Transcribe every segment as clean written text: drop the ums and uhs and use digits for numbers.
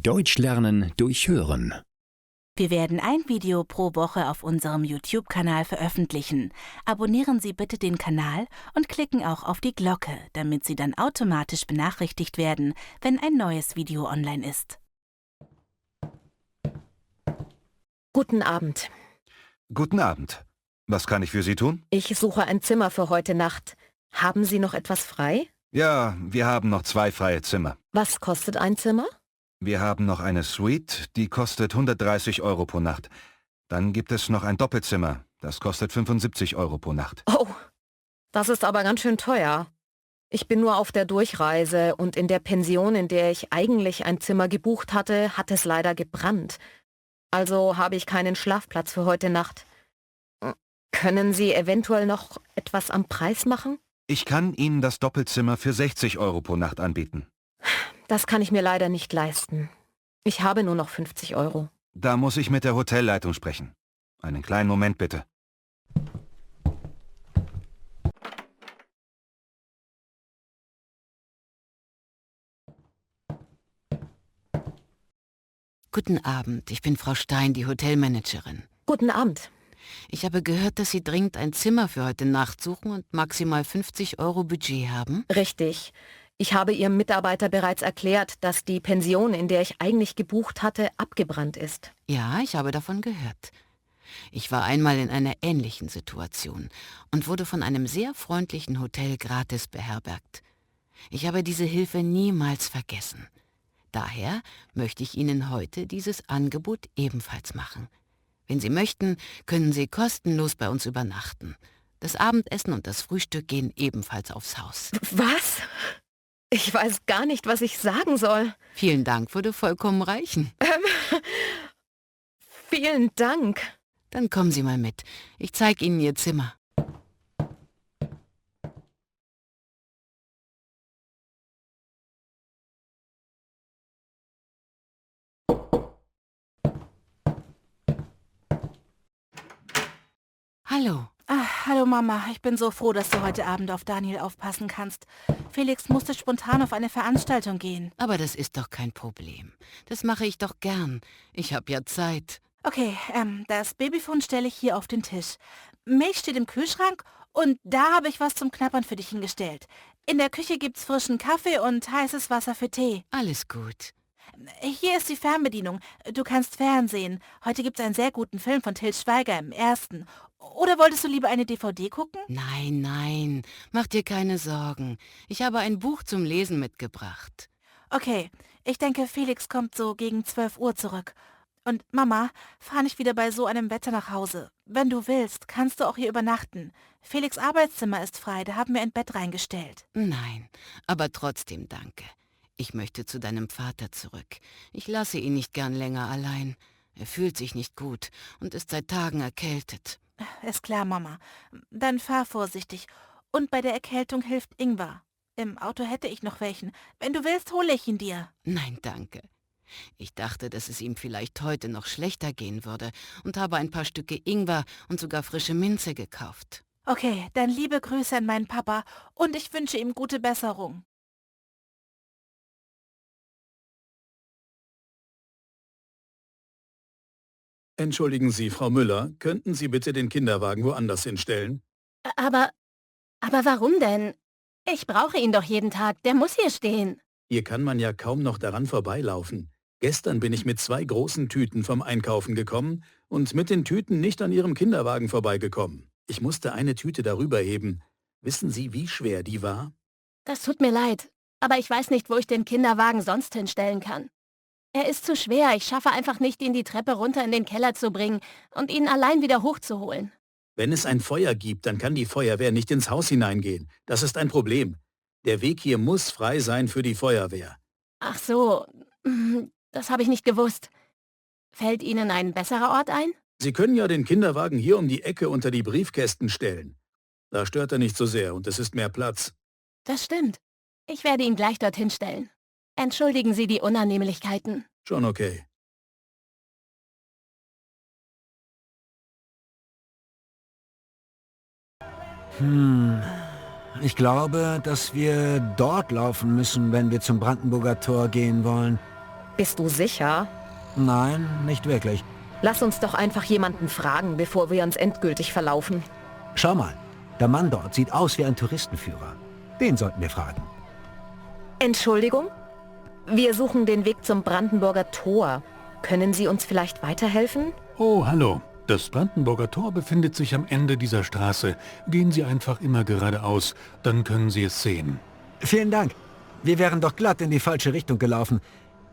Deutsch lernen durch Hören. Wir werden ein Video pro Woche auf unserem YouTube-Kanal veröffentlichen. Abonnieren Sie bitte den Kanal und klicken auch auf die Glocke, damit Sie dann automatisch benachrichtigt werden, wenn ein neues Video online ist. Guten Abend. Guten Abend. Was kann ich für Sie tun? Ich suche ein Zimmer für heute Nacht. Haben Sie noch etwas frei? Ja, wir haben noch 2 freie Zimmer. Was kostet ein Zimmer? Wir haben noch eine Suite, die kostet 130 Euro pro Nacht. Dann gibt es noch ein Doppelzimmer, das kostet 75 Euro pro Nacht. Oh, das ist aber ganz schön teuer. Ich bin nur auf der Durchreise und in der Pension, in der ich eigentlich ein Zimmer gebucht hatte, hat es leider gebrannt. Also habe ich keinen Schlafplatz für heute Nacht. Können Sie eventuell noch etwas am Preis machen? Ich kann Ihnen das Doppelzimmer für 60 Euro pro Nacht anbieten. Das kann ich mir leider nicht leisten. Ich habe nur noch 50 Euro. Da muss ich mit der Hotelleitung sprechen. Einen kleinen Moment bitte. Guten Abend, ich bin Frau Stein, die Hotelmanagerin. Guten Abend. Ich habe gehört, dass Sie dringend ein Zimmer für heute Nacht suchen und maximal 50 Euro Budget haben. Richtig. Ich habe Ihrem Mitarbeiter bereits erklärt, dass die Pension, in der ich eigentlich gebucht hatte, abgebrannt ist. Ja, ich habe davon gehört. Ich war einmal in einer ähnlichen Situation und wurde von einem sehr freundlichen Hotel gratis beherbergt. Ich habe diese Hilfe niemals vergessen. Daher möchte ich Ihnen heute dieses Angebot ebenfalls machen. Wenn Sie möchten, können Sie kostenlos bei uns übernachten. Das Abendessen und das Frühstück gehen ebenfalls aufs Haus. Was? Ich weiß gar nicht, was ich sagen soll. Vielen Dank, würde vollkommen reichen. Vielen Dank. Dann kommen Sie mal mit. Ich zeige Ihnen Ihr Zimmer. Hallo. Hallo Mama, ich bin so froh, dass du heute Abend auf Daniel aufpassen kannst. Felix musste spontan auf eine Veranstaltung gehen. Aber das ist doch kein Problem. Das mache ich doch gern. Ich habe ja Zeit. Okay, das Babyphone stelle ich hier auf den Tisch. Milch steht im Kühlschrank und da habe ich was zum Knabbern für dich hingestellt. In der Küche gibt's frischen Kaffee und heißes Wasser für Tee. Alles gut. Hier ist die Fernbedienung. Du kannst Fernsehen. Heute gibt's einen sehr guten Film von Til Schweiger im ersten. Oder wolltest du lieber eine DVD gucken? Nein, nein, mach dir keine Sorgen. Ich habe ein Buch zum Lesen mitgebracht. Okay, ich denke, Felix kommt so gegen 12 Uhr zurück. Und Mama, fahr nicht wieder bei so einem Wetter nach Hause. Wenn du willst, kannst du auch hier übernachten. Felix' Arbeitszimmer ist frei, da haben wir ein Bett reingestellt. Nein, aber trotzdem danke. Ich möchte zu deinem Vater zurück. Ich lasse ihn nicht gern länger allein. Er fühlt sich nicht gut und ist seit Tagen erkältet. Ist klar, Mama. Dann fahr vorsichtig. Und bei der Erkältung hilft Ingwer. Im Auto hätte ich noch welchen. Wenn du willst, hole ich ihn dir. Nein, danke. Ich dachte, dass es ihm vielleicht heute noch schlechter gehen würde und habe ein paar Stücke Ingwer und sogar frische Minze gekauft. Okay, dann liebe Grüße an meinen Papa und ich wünsche ihm gute Besserung. Entschuldigen Sie, Frau Müller, könnten Sie bitte den Kinderwagen woanders hinstellen? Aber warum denn? Ich brauche ihn doch jeden Tag, der muss hier stehen. Hier kann man ja kaum noch daran vorbeilaufen. Gestern bin ich mit 2 großen Tüten vom Einkaufen gekommen und mit den Tüten nicht an Ihrem Kinderwagen vorbeigekommen. Ich musste eine Tüte darüber heben. Wissen Sie, wie schwer die war? Das tut mir leid, aber ich weiß nicht, wo ich den Kinderwagen sonst hinstellen kann. Er ist zu schwer, ich schaffe einfach nicht, ihn die Treppe runter in den Keller zu bringen und ihn allein wieder hochzuholen. Wenn es ein Feuer gibt, dann kann die Feuerwehr nicht ins Haus hineingehen. Das ist ein Problem. Der Weg hier muss frei sein für die Feuerwehr. Ach so, das habe ich nicht gewusst. Fällt Ihnen ein besserer Ort ein? Sie können ja den Kinderwagen hier um die Ecke unter die Briefkästen stellen. Da stört er nicht so sehr und es ist mehr Platz. Das stimmt. Ich werde ihn gleich dorthin stellen. Entschuldigen Sie die Unannehmlichkeiten. Schon okay. Ich glaube, dass wir dort laufen müssen, wenn wir zum Brandenburger Tor gehen wollen. Bist du sicher? Nein, nicht wirklich. Lass uns doch einfach jemanden fragen, bevor wir uns endgültig verlaufen. Schau mal, der Mann dort sieht aus wie ein Touristenführer. Den sollten wir fragen. Entschuldigung? Wir suchen den Weg zum Brandenburger Tor. Können Sie uns vielleicht weiterhelfen? Oh, hallo. Das Brandenburger Tor befindet sich am Ende dieser Straße. Gehen Sie einfach immer geradeaus, dann können Sie es sehen. Vielen Dank. Wir wären doch glatt in die falsche Richtung gelaufen.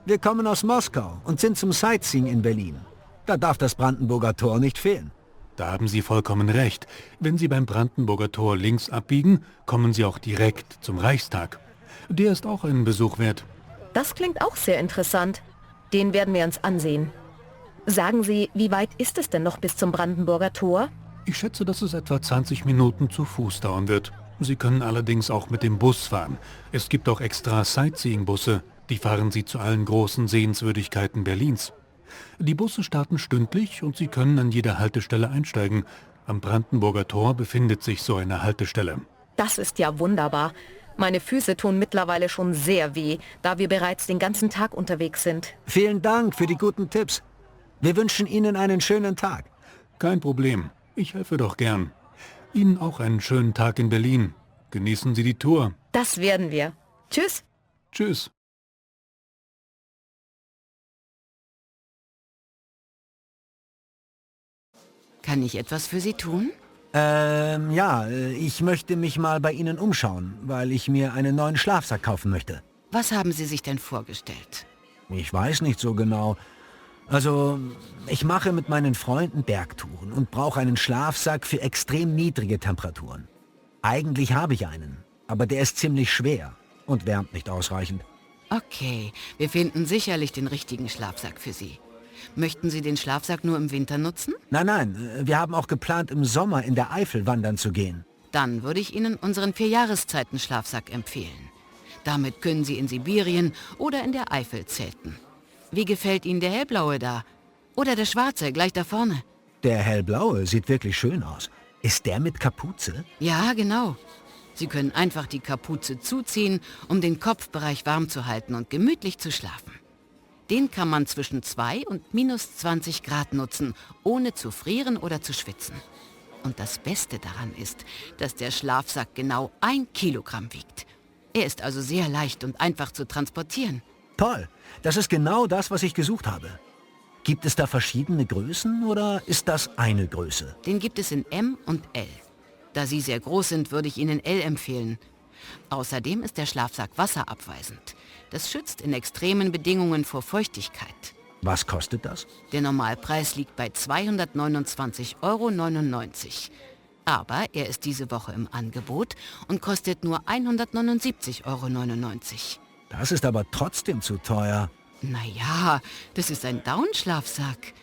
Wir kommen aus Moskau und sind zum Sightseeing in Berlin. Da darf das Brandenburger Tor nicht fehlen. Da haben Sie vollkommen recht. Wenn Sie beim Brandenburger Tor links abbiegen, kommen Sie auch direkt zum Reichstag. Der ist auch einen Besuch wert. Das klingt auch sehr interessant. Den werden wir uns ansehen. Sagen Sie, wie weit ist es denn noch bis zum Brandenburger Tor? Ich schätze, dass es etwa 20 Minuten zu Fuß dauern wird. Sie können allerdings auch mit dem Bus fahren. Es gibt auch extra Sightseeing-Busse. Die fahren Sie zu allen großen Sehenswürdigkeiten Berlins. Die Busse starten stündlich und Sie können an jeder Haltestelle einsteigen. Am Brandenburger Tor befindet sich so eine Haltestelle. Das ist ja wunderbar. Meine Füße tun mittlerweile schon sehr weh, da wir bereits den ganzen Tag unterwegs sind. Vielen Dank für die guten Tipps. Wir wünschen Ihnen einen schönen Tag. Kein Problem. Ich helfe doch gern. Ihnen auch einen schönen Tag in Berlin. Genießen Sie die Tour. Das werden wir. Tschüss. Tschüss. Kann ich etwas für Sie tun? Ich möchte mich mal bei Ihnen umschauen, weil ich mir einen neuen Schlafsack kaufen möchte. Was haben Sie sich denn vorgestellt? Ich weiß nicht so genau. Also, ich mache mit meinen Freunden Bergtouren und brauche einen Schlafsack für extrem niedrige Temperaturen. Eigentlich habe ich einen, aber der ist ziemlich schwer und wärmt nicht ausreichend. Okay, wir finden sicherlich den richtigen Schlafsack für Sie. Möchten Sie den Schlafsack nur im Winter nutzen? Nein, wir haben auch geplant, im Sommer in der Eifel wandern zu gehen. Dann würde ich Ihnen unseren 4-Jahreszeiten-Schlafsack empfehlen. Damit können Sie in Sibirien oder in der Eifel zelten. Wie gefällt Ihnen der hellblaue da? Oder der schwarze, gleich da vorne? Der hellblaue sieht wirklich schön aus. Ist der mit Kapuze? Ja, genau. Sie können einfach die Kapuze zuziehen, um den Kopfbereich warm zu halten und gemütlich zu schlafen. Den kann man zwischen 2 und minus 20 Grad nutzen, ohne zu frieren oder zu schwitzen. Und das Beste daran ist, dass der Schlafsack genau 1 Kilogramm wiegt. Er ist also sehr leicht und einfach zu transportieren. Toll, das ist genau das, was ich gesucht habe. Gibt es da verschiedene Größen oder ist das eine Größe? Den gibt es in M und L. Da Sie sehr groß sind, würde ich Ihnen L empfehlen. Außerdem ist der Schlafsack wasserabweisend. Das schützt in extremen Bedingungen vor Feuchtigkeit. Was kostet das? Der Normalpreis liegt bei 229,99 €. Aber er ist diese Woche im Angebot und kostet nur 179,99 €. Das ist aber trotzdem zu teuer. Naja, das ist ein Down-Schlafsack.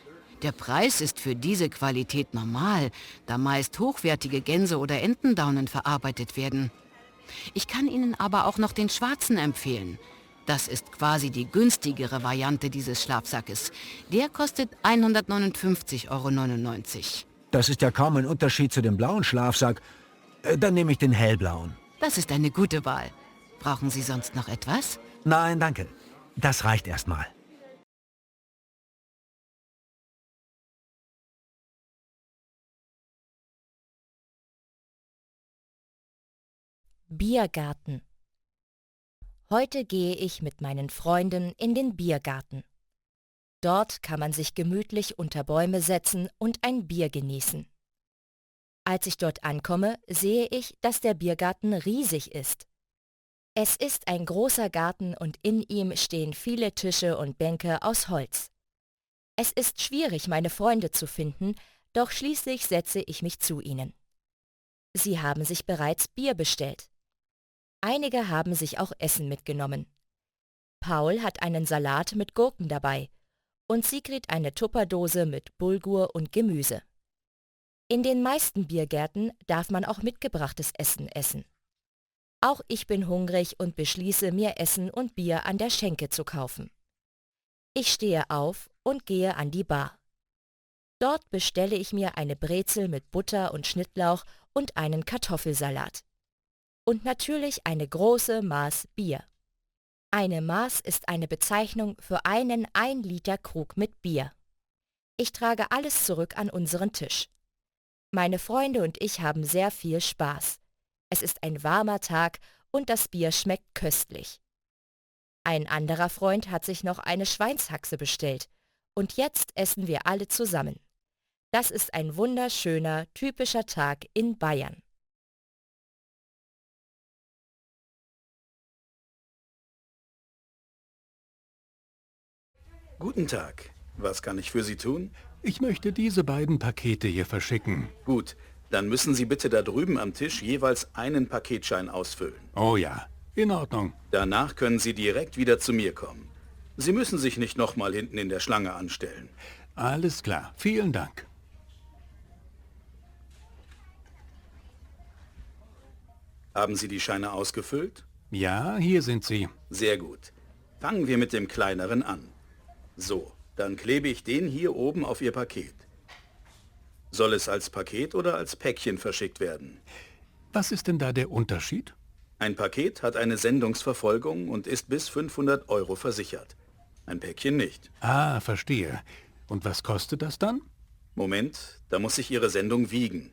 Der Preis ist für diese Qualität normal, da meist hochwertige Gänse- oder Entendaunen verarbeitet werden. Ich kann Ihnen aber auch noch den schwarzen empfehlen. Das ist quasi die günstigere Variante dieses Schlafsackes. Der kostet 159,99 €. Das ist ja kaum ein Unterschied zu dem blauen Schlafsack. Dann nehme ich den hellblauen. Das ist eine gute Wahl. Brauchen Sie sonst noch etwas? Nein, danke. Das reicht erstmal. Biergarten. Heute gehe ich mit meinen Freunden in den Biergarten. Dort kann man sich gemütlich unter Bäume setzen und ein Bier genießen. Als ich dort ankomme, sehe ich, dass der Biergarten riesig ist. Es ist ein großer Garten und in ihm stehen viele Tische und Bänke aus Holz. Es ist schwierig, meine Freunde zu finden, doch schließlich setze ich mich zu ihnen. Sie haben sich bereits Bier bestellt. Einige haben sich auch Essen mitgenommen. Paul hat einen Salat mit Gurken dabei und Sigrid eine Tupperdose mit Bulgur und Gemüse. In den meisten Biergärten darf man auch mitgebrachtes Essen essen. Auch ich bin hungrig und beschließe, mir Essen und Bier an der Schenke zu kaufen. Ich stehe auf und gehe an die Bar. Dort bestelle ich mir eine Brezel mit Butter und Schnittlauch und einen Kartoffelsalat. Und natürlich eine große Maß Bier. Eine Maß ist eine Bezeichnung für einen 1 Liter Krug mit Bier. Ich trage alles zurück an unseren Tisch. Meine Freunde und ich haben sehr viel Spaß. Es ist ein warmer Tag und das Bier schmeckt köstlich. Ein anderer Freund hat sich noch eine Schweinshaxe bestellt und jetzt essen wir alle zusammen. Das ist ein wunderschöner, typischer Tag in Bayern. Guten Tag. Was kann ich für Sie tun? Ich möchte diese beiden Pakete hier verschicken. Gut, dann müssen Sie bitte da drüben am Tisch jeweils einen Paketschein ausfüllen. Oh ja, in Ordnung. Danach können Sie direkt wieder zu mir kommen. Sie müssen sich nicht nochmal hinten in der Schlange anstellen. Alles klar, vielen Dank. Haben Sie die Scheine ausgefüllt? Ja, hier sind sie. Sehr gut. Fangen wir mit dem kleineren an. So, dann klebe ich den hier oben auf Ihr Paket. Soll es als Paket oder als Päckchen verschickt werden? Was ist denn da der Unterschied? Ein Paket hat eine Sendungsverfolgung und ist bis 500 € versichert. Ein Päckchen nicht. Ah, verstehe. Und was kostet das dann? Moment, da muss ich Ihre Sendung wiegen.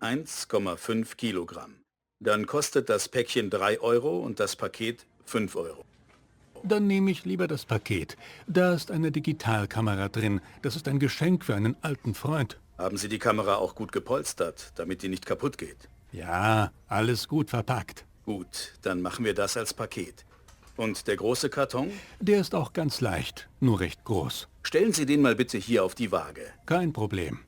1,5 Kilogramm. Dann kostet das Päckchen 3 € und das Paket 5 €. Dann nehme ich lieber das Paket. Da ist eine Digitalkamera drin. Das ist ein Geschenk für einen alten Freund. Haben Sie die Kamera auch gut gepolstert, damit die nicht kaputt geht? Ja, alles gut verpackt. Gut, dann machen wir das als Paket. Und der große Karton? Der ist auch ganz leicht, nur recht groß. Stellen Sie den mal bitte hier auf die Waage. Kein Problem.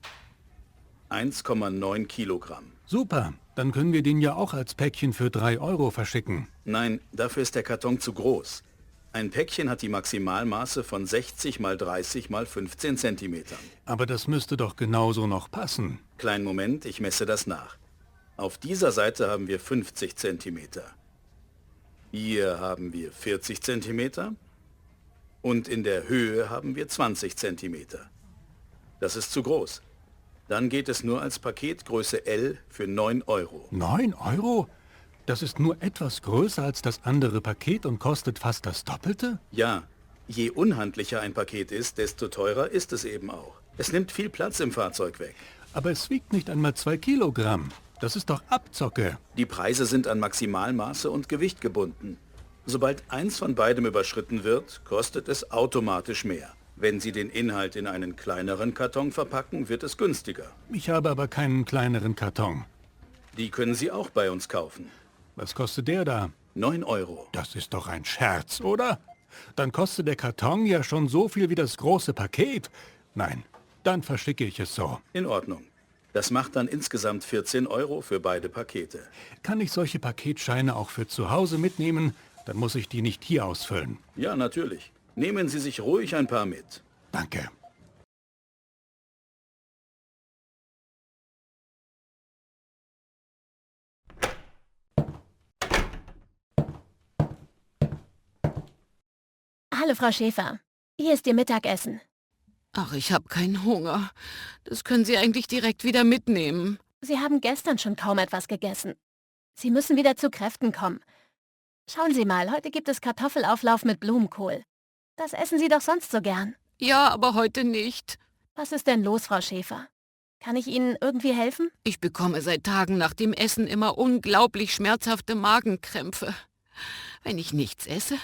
1,9 Kilogramm. Super, dann können wir den ja auch als Päckchen für 3 € verschicken. Nein, dafür ist der Karton zu groß. Ein Päckchen hat die Maximalmaße von 60 mal 30 mal 15 Zentimetern. Aber das müsste doch genauso noch passen. Kleinen Moment, ich messe das nach. Auf dieser Seite haben wir 50 Zentimeter. Hier haben wir 40 Zentimeter. Und in der Höhe haben wir 20 Zentimeter. Das ist zu groß. Dann geht es nur als Paket Größe L für 9 €. 9 €? Das ist nur etwas größer als das andere Paket und kostet fast das Doppelte? Ja, je unhandlicher ein Paket ist, desto teurer ist es eben auch. Es nimmt viel Platz im Fahrzeug weg. Aber es wiegt nicht einmal 2 Kilogramm. Das ist doch Abzocke. Die Preise sind an Maximalmaße und Gewicht gebunden. Sobald eins von beidem überschritten wird, kostet es automatisch mehr. Wenn Sie den Inhalt in einen kleineren Karton verpacken, wird es günstiger. Ich habe aber keinen kleineren Karton. Die können Sie auch bei uns kaufen. Was kostet der da? 9 €. Das ist doch ein Scherz, oder? Dann kostet der Karton ja schon so viel wie das große Paket. Nein, dann verschicke ich es so. In Ordnung. Das macht dann insgesamt 14 € für beide Pakete. Kann ich solche Paketscheine auch für zu Hause mitnehmen? Dann muss ich die nicht hier ausfüllen. Ja, natürlich. Nehmen Sie sich ruhig ein paar mit. Danke. Hallo, Frau Schäfer. Hier ist Ihr Mittagessen. Ach, ich habe keinen Hunger. Das können Sie eigentlich direkt wieder mitnehmen. Sie haben gestern schon kaum etwas gegessen. Sie müssen wieder zu Kräften kommen. Schauen Sie mal, heute gibt es Kartoffelauflauf mit Blumenkohl. Das essen Sie doch sonst so gern. Ja, aber heute nicht. Was ist denn los, Frau Schäfer? Kann ich Ihnen irgendwie helfen? Ich bekomme seit Tagen nach dem Essen immer unglaublich schmerzhafte Magenkrämpfe. Wenn ich nichts esse,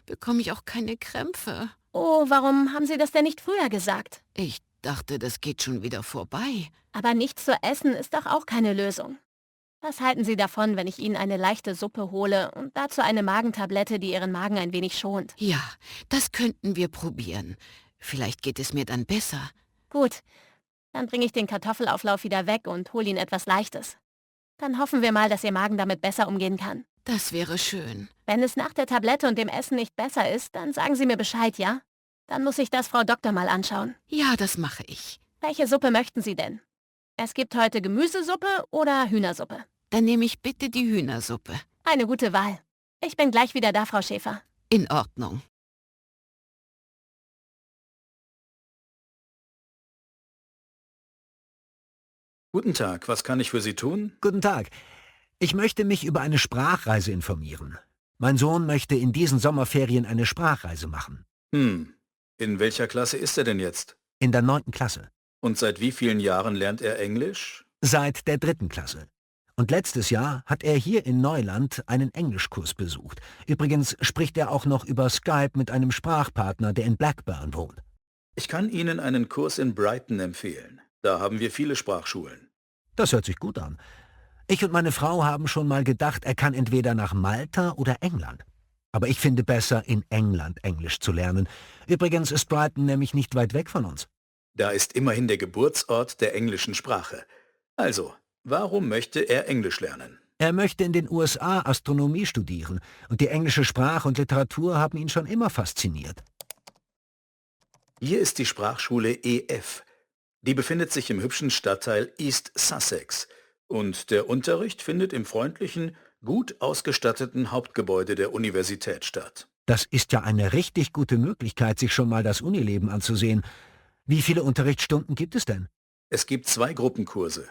bekomme ich auch keine Krämpfe. Oh, warum haben Sie das denn nicht früher gesagt? Ich dachte, das geht schon wieder vorbei. Aber nichts zu essen ist doch auch keine Lösung. Was halten Sie davon, wenn ich Ihnen eine leichte Suppe hole und dazu eine Magentablette, die Ihren Magen ein wenig schont? Ja, das könnten wir probieren. Vielleicht geht es mir dann besser. Gut, dann bringe ich den Kartoffelauflauf wieder weg und hole Ihnen etwas Leichtes. Dann hoffen wir mal, dass Ihr Magen damit besser umgehen kann. Das wäre schön. Wenn es nach der Tablette und dem Essen nicht besser ist, dann sagen Sie mir Bescheid, ja? Dann muss ich das Frau Doktor mal anschauen. Ja, das mache ich. Welche Suppe möchten Sie denn? Es gibt heute Gemüsesuppe oder Hühnersuppe. Dann nehme ich bitte die Hühnersuppe. Eine gute Wahl. Ich bin gleich wieder da, Frau Schäfer. In Ordnung. Guten Tag, was kann ich für Sie tun? Guten Tag. Ich möchte mich über eine Sprachreise informieren. Mein Sohn möchte in diesen Sommerferien eine Sprachreise machen. In welcher Klasse ist er denn jetzt? In der 9. Klasse. Und seit wie vielen Jahren lernt er Englisch? Seit der 3. Klasse. Und letztes Jahr hat er hier in Neuland einen Englischkurs besucht. Übrigens spricht er auch noch über Skype mit einem Sprachpartner, der in Blackburn wohnt. Ich kann Ihnen einen Kurs in Brighton empfehlen. Da haben wir viele Sprachschulen. Das hört sich gut an. Ich und meine Frau haben schon mal gedacht, er kann entweder nach Malta oder England. Aber ich finde besser, in England Englisch zu lernen. Übrigens ist Brighton nämlich nicht weit weg von uns. Da ist immerhin der Geburtsort der englischen Sprache. Also, warum möchte er Englisch lernen? Er möchte in den USA Astronomie studieren und die englische Sprache und Literatur haben ihn schon immer fasziniert. Hier ist die Sprachschule EF. Die befindet sich im hübschen Stadtteil East Sussex. Und der Unterricht findet im freundlichen, gut ausgestatteten Hauptgebäude der Universität statt. Das ist ja eine richtig gute Möglichkeit, sich schon mal das Unileben anzusehen. Wie viele Unterrichtsstunden gibt es denn? Es gibt 2 Gruppenkurse.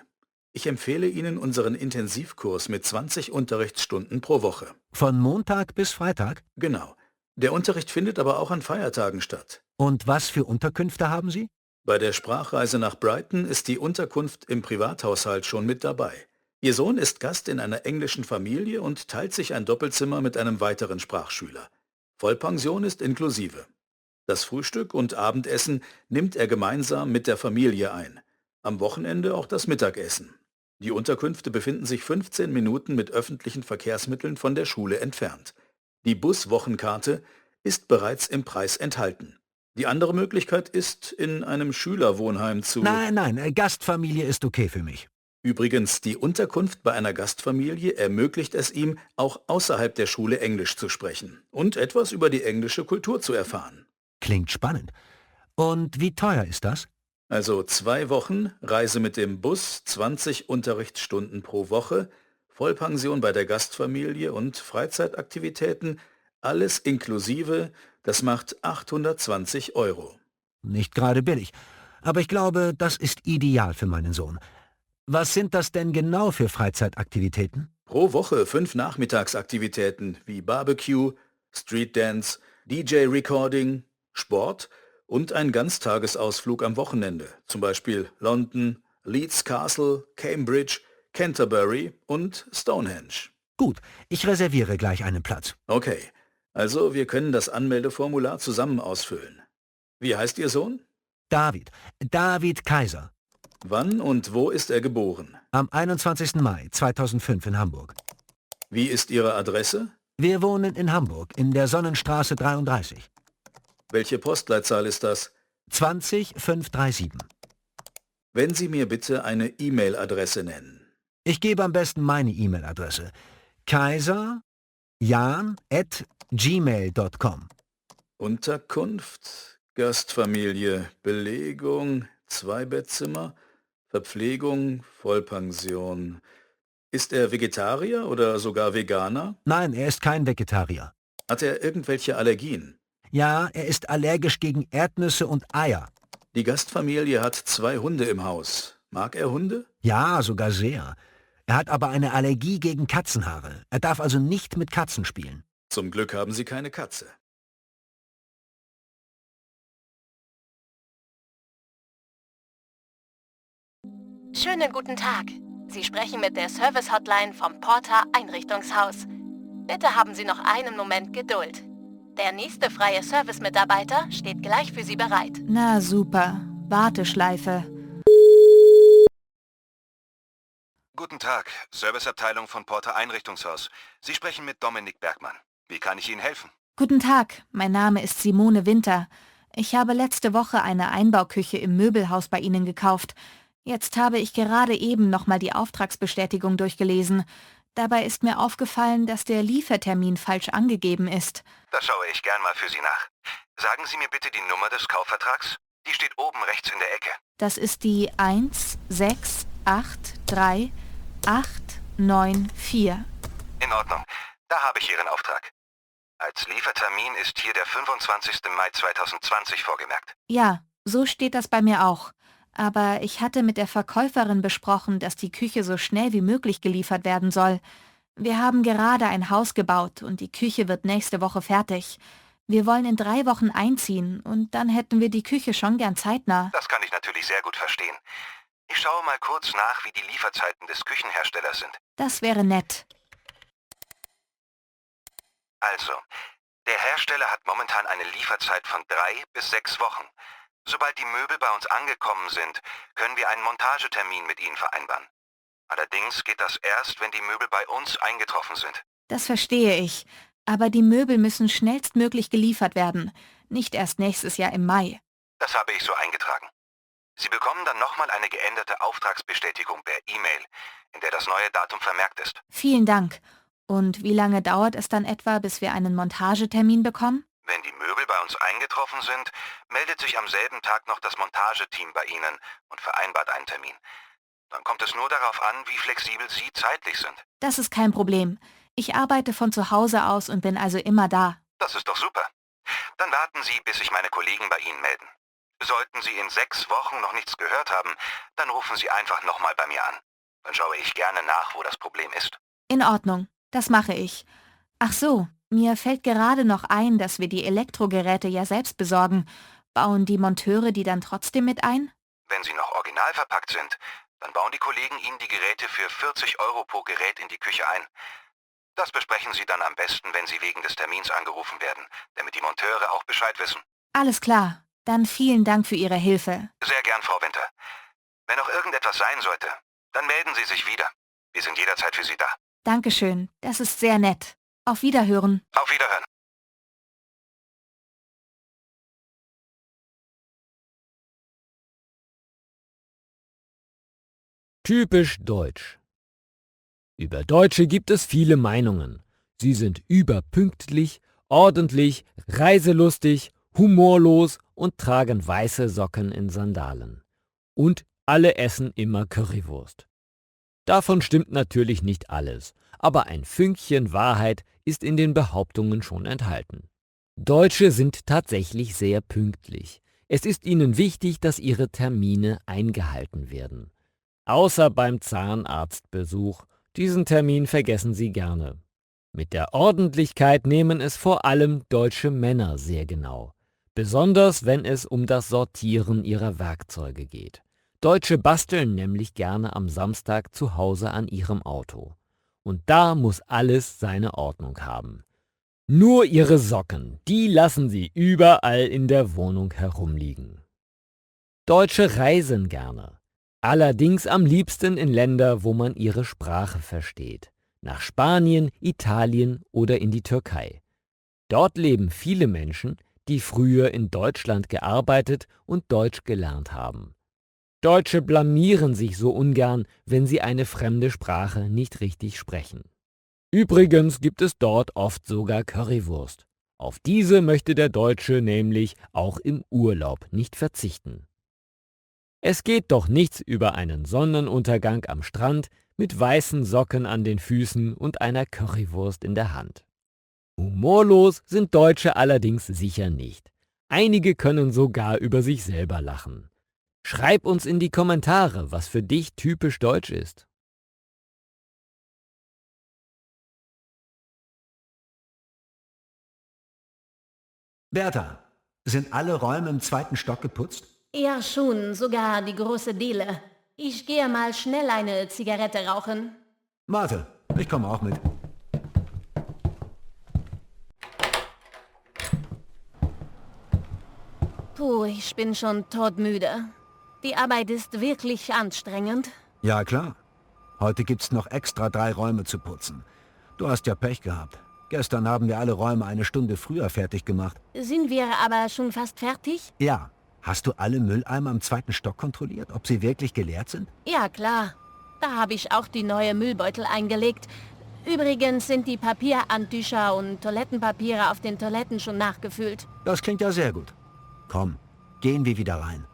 Ich empfehle Ihnen unseren Intensivkurs mit 20 Unterrichtsstunden pro Woche. Von Montag bis Freitag? Genau. Der Unterricht findet aber auch an Feiertagen statt. Und was für Unterkünfte haben Sie? Bei der Sprachreise nach Brighton ist die Unterkunft im Privathaushalt schon mit dabei. Ihr Sohn ist Gast in einer englischen Familie und teilt sich ein Doppelzimmer mit einem weiteren Sprachschüler. Vollpension ist inklusive. Das Frühstück und Abendessen nimmt er gemeinsam mit der Familie ein. Am Wochenende auch das Mittagessen. Die Unterkünfte befinden sich 15 Minuten mit öffentlichen Verkehrsmitteln von der Schule entfernt. Die Buswochenkarte ist bereits im Preis enthalten. Die andere Möglichkeit ist, in einem Schülerwohnheim zu... Nein, Gastfamilie ist okay für mich. Übrigens, die Unterkunft bei einer Gastfamilie ermöglicht es ihm, auch außerhalb der Schule Englisch zu sprechen und etwas über die englische Kultur zu erfahren. Klingt spannend. Und wie teuer ist das? Also 2 Wochen, Reise mit dem Bus, 20 Unterrichtsstunden pro Woche, Vollpension bei der Gastfamilie und Freizeitaktivitäten, alles inklusive, das macht 820 €. Nicht gerade billig. Aber ich glaube, das ist ideal für meinen Sohn. Was sind das denn genau für Freizeitaktivitäten? Pro Woche 5 Nachmittagsaktivitäten wie Barbecue, Streetdance, DJ-Recording, Sport und ein Ganztagesausflug am Wochenende, zum Beispiel London, Leeds Castle, Cambridge, Canterbury und Stonehenge. Gut, ich reserviere gleich einen Platz. Okay, also wir können das Anmeldeformular zusammen ausfüllen. Wie heißt Ihr Sohn? David Kaiser. Wann und wo ist er geboren? Am 21. Mai 2005 in Hamburg. Wie ist Ihre Adresse? Wir wohnen in Hamburg, in der Sonnenstraße 33. Welche Postleitzahl ist das? 20537. Wenn Sie mir bitte eine E-Mail-Adresse nennen. Ich gebe am besten meine E-Mail-Adresse. kaiserjan@gmail.com. Unterkunft, Gastfamilie, Belegung, 2-Bettzimmer, Verpflegung, Vollpension. Ist er Vegetarier oder sogar Veganer? Nein, er ist kein Vegetarier. Hat er irgendwelche Allergien? Ja, er ist allergisch gegen Erdnüsse und Eier. Die Gastfamilie hat 2 Hunde im Haus. Mag er Hunde? Ja, sogar sehr. Er hat aber eine Allergie gegen Katzenhaare. Er darf also nicht mit Katzen spielen. Zum Glück haben Sie keine Katze. Schönen guten Tag. Sie sprechen mit der Service-Hotline vom Porter Einrichtungshaus. Bitte haben Sie noch einen Moment Geduld. Der nächste freie Service-Mitarbeiter steht gleich für Sie bereit. Na super. Warteschleife. Guten Tag, Serviceabteilung von Porter Einrichtungshaus. Sie sprechen mit Dominik Bergmann. Wie kann ich Ihnen helfen? Guten Tag, mein Name ist Simone Winter. Ich habe letzte Woche eine Einbauküche im Möbelhaus bei Ihnen gekauft. Jetzt habe ich gerade eben nochmal die Auftragsbestätigung durchgelesen. Dabei ist mir aufgefallen, dass der Liefertermin falsch angegeben ist. Da schaue ich gern mal für Sie nach. Sagen Sie mir bitte die Nummer des Kaufvertrags. Die steht oben rechts in der Ecke. Das ist die 1683894. In Ordnung. Da habe ich Ihren Auftrag. Als Liefertermin ist hier der 25. Mai 2020 vorgemerkt. Ja, so steht das bei mir auch. Aber ich hatte mit der Verkäuferin besprochen, dass die Küche so schnell wie möglich geliefert werden soll. Wir haben gerade ein Haus gebaut und die Küche wird nächste Woche fertig. Wir wollen in 3 Wochen einziehen und dann hätten wir die Küche schon gern zeitnah. Das kann ich natürlich sehr gut verstehen. Ich schaue mal kurz nach, wie die Lieferzeiten des Küchenherstellers sind. Das wäre nett. Also, der Hersteller hat momentan eine Lieferzeit von 3 bis 6 Wochen. Sobald die Möbel bei uns angekommen sind, können wir einen Montagetermin mit Ihnen vereinbaren. Allerdings geht das erst, wenn die Möbel bei uns eingetroffen sind. Das verstehe ich. Aber die Möbel müssen schnellstmöglich geliefert werden. Nicht erst nächstes Jahr im Mai. Das habe ich so eingetragen. Sie bekommen dann nochmal eine geänderte Auftragsbestätigung per E-Mail, in der das neue Datum vermerkt ist. Vielen Dank. Und wie lange dauert es dann etwa, bis wir einen Montagetermin bekommen? Wenn die Möbel bei uns eingetroffen sind, meldet sich am selben Tag noch das Montageteam bei Ihnen und vereinbart einen Termin. Dann kommt es nur darauf an, wie flexibel Sie zeitlich sind. Das ist kein Problem. Ich arbeite von zu Hause aus und bin also immer da. Das ist doch super. Dann warten Sie, bis sich meine Kollegen bei Ihnen melden. Sollten Sie in 6 Wochen noch nichts gehört haben, dann rufen Sie einfach nochmal bei mir an. Dann schaue ich gerne nach, wo das Problem ist. In Ordnung, das mache ich. Ach so, mir fällt gerade noch ein, dass wir die Elektrogeräte ja selbst besorgen. Bauen die Monteure die dann trotzdem mit ein? Wenn sie noch original verpackt sind, dann bauen die Kollegen Ihnen die Geräte für 40 Euro pro Gerät in die Küche ein. Das besprechen Sie dann am besten, wenn Sie wegen des Termins angerufen werden, damit die Monteure auch Bescheid wissen. Alles klar. Dann vielen Dank für Ihre Hilfe. Sehr gern, Frau Winter. Wenn noch irgendetwas sein sollte, dann melden Sie sich wieder. Wir sind jederzeit für Sie da. Dankeschön, das ist sehr nett. Auf Wiederhören. Auf Wiederhören. Typisch deutsch. Über Deutsche gibt es viele Meinungen. Sie sind überpünktlich, ordentlich, reiselustig, humorlos und tragen weiße Socken in Sandalen. Und alle essen immer Currywurst. Davon stimmt natürlich nicht alles, aber ein Fünkchen Wahrheit ist in den Behauptungen schon enthalten. Deutsche sind tatsächlich sehr pünktlich. Es ist ihnen wichtig, dass ihre Termine eingehalten werden. Außer beim Zahnarztbesuch. Diesen Termin vergessen sie gerne. Mit der Ordentlichkeit nehmen es vor allem deutsche Männer sehr genau. Besonders wenn es um das Sortieren ihrer Werkzeuge geht. Deutsche basteln nämlich gerne am Samstag zu Hause an ihrem Auto. Und da muss alles seine Ordnung haben. Nur ihre Socken, die lassen sie überall in der Wohnung herumliegen. Deutsche reisen gerne. Allerdings am liebsten in Länder, wo man ihre Sprache versteht. Nach Spanien, Italien oder in die Türkei. Dort leben viele Menschen, die früher in Deutschland gearbeitet und Deutsch gelernt haben. Deutsche blamieren sich so ungern, wenn sie eine fremde Sprache nicht richtig sprechen. Übrigens gibt es dort oft sogar Currywurst. Auf diese möchte der Deutsche nämlich auch im Urlaub nicht verzichten. Es geht doch nichts über einen Sonnenuntergang am Strand mit weißen Socken an den Füßen und einer Currywurst in der Hand. Humorlos sind Deutsche allerdings sicher nicht. Einige können sogar über sich selber lachen. Schreib uns in die Kommentare, was für dich typisch deutsch ist. Bertha, sind alle Räume im 2. Stock geputzt? Ja, schon, sogar die große Diele. Ich gehe mal schnell eine Zigarette rauchen. Warte, ich komme auch mit. Puh, ich bin schon todmüde. Die Arbeit ist wirklich anstrengend. Ja, klar. Heute gibt's noch extra 3 Räume zu putzen. Du hast ja Pech gehabt. Gestern haben wir alle Räume eine Stunde früher fertig gemacht. Sind wir aber schon fast fertig? Ja. Hast du alle Mülleimer im 2. Stock kontrolliert, ob sie wirklich geleert sind? Ja, klar. Da habe ich auch die neue Müllbeutel eingelegt. Übrigens sind die Papierhandtücher und Toilettenpapiere auf den Toiletten schon nachgefüllt. Das klingt ja sehr gut. Komm, gehen wir wieder rein.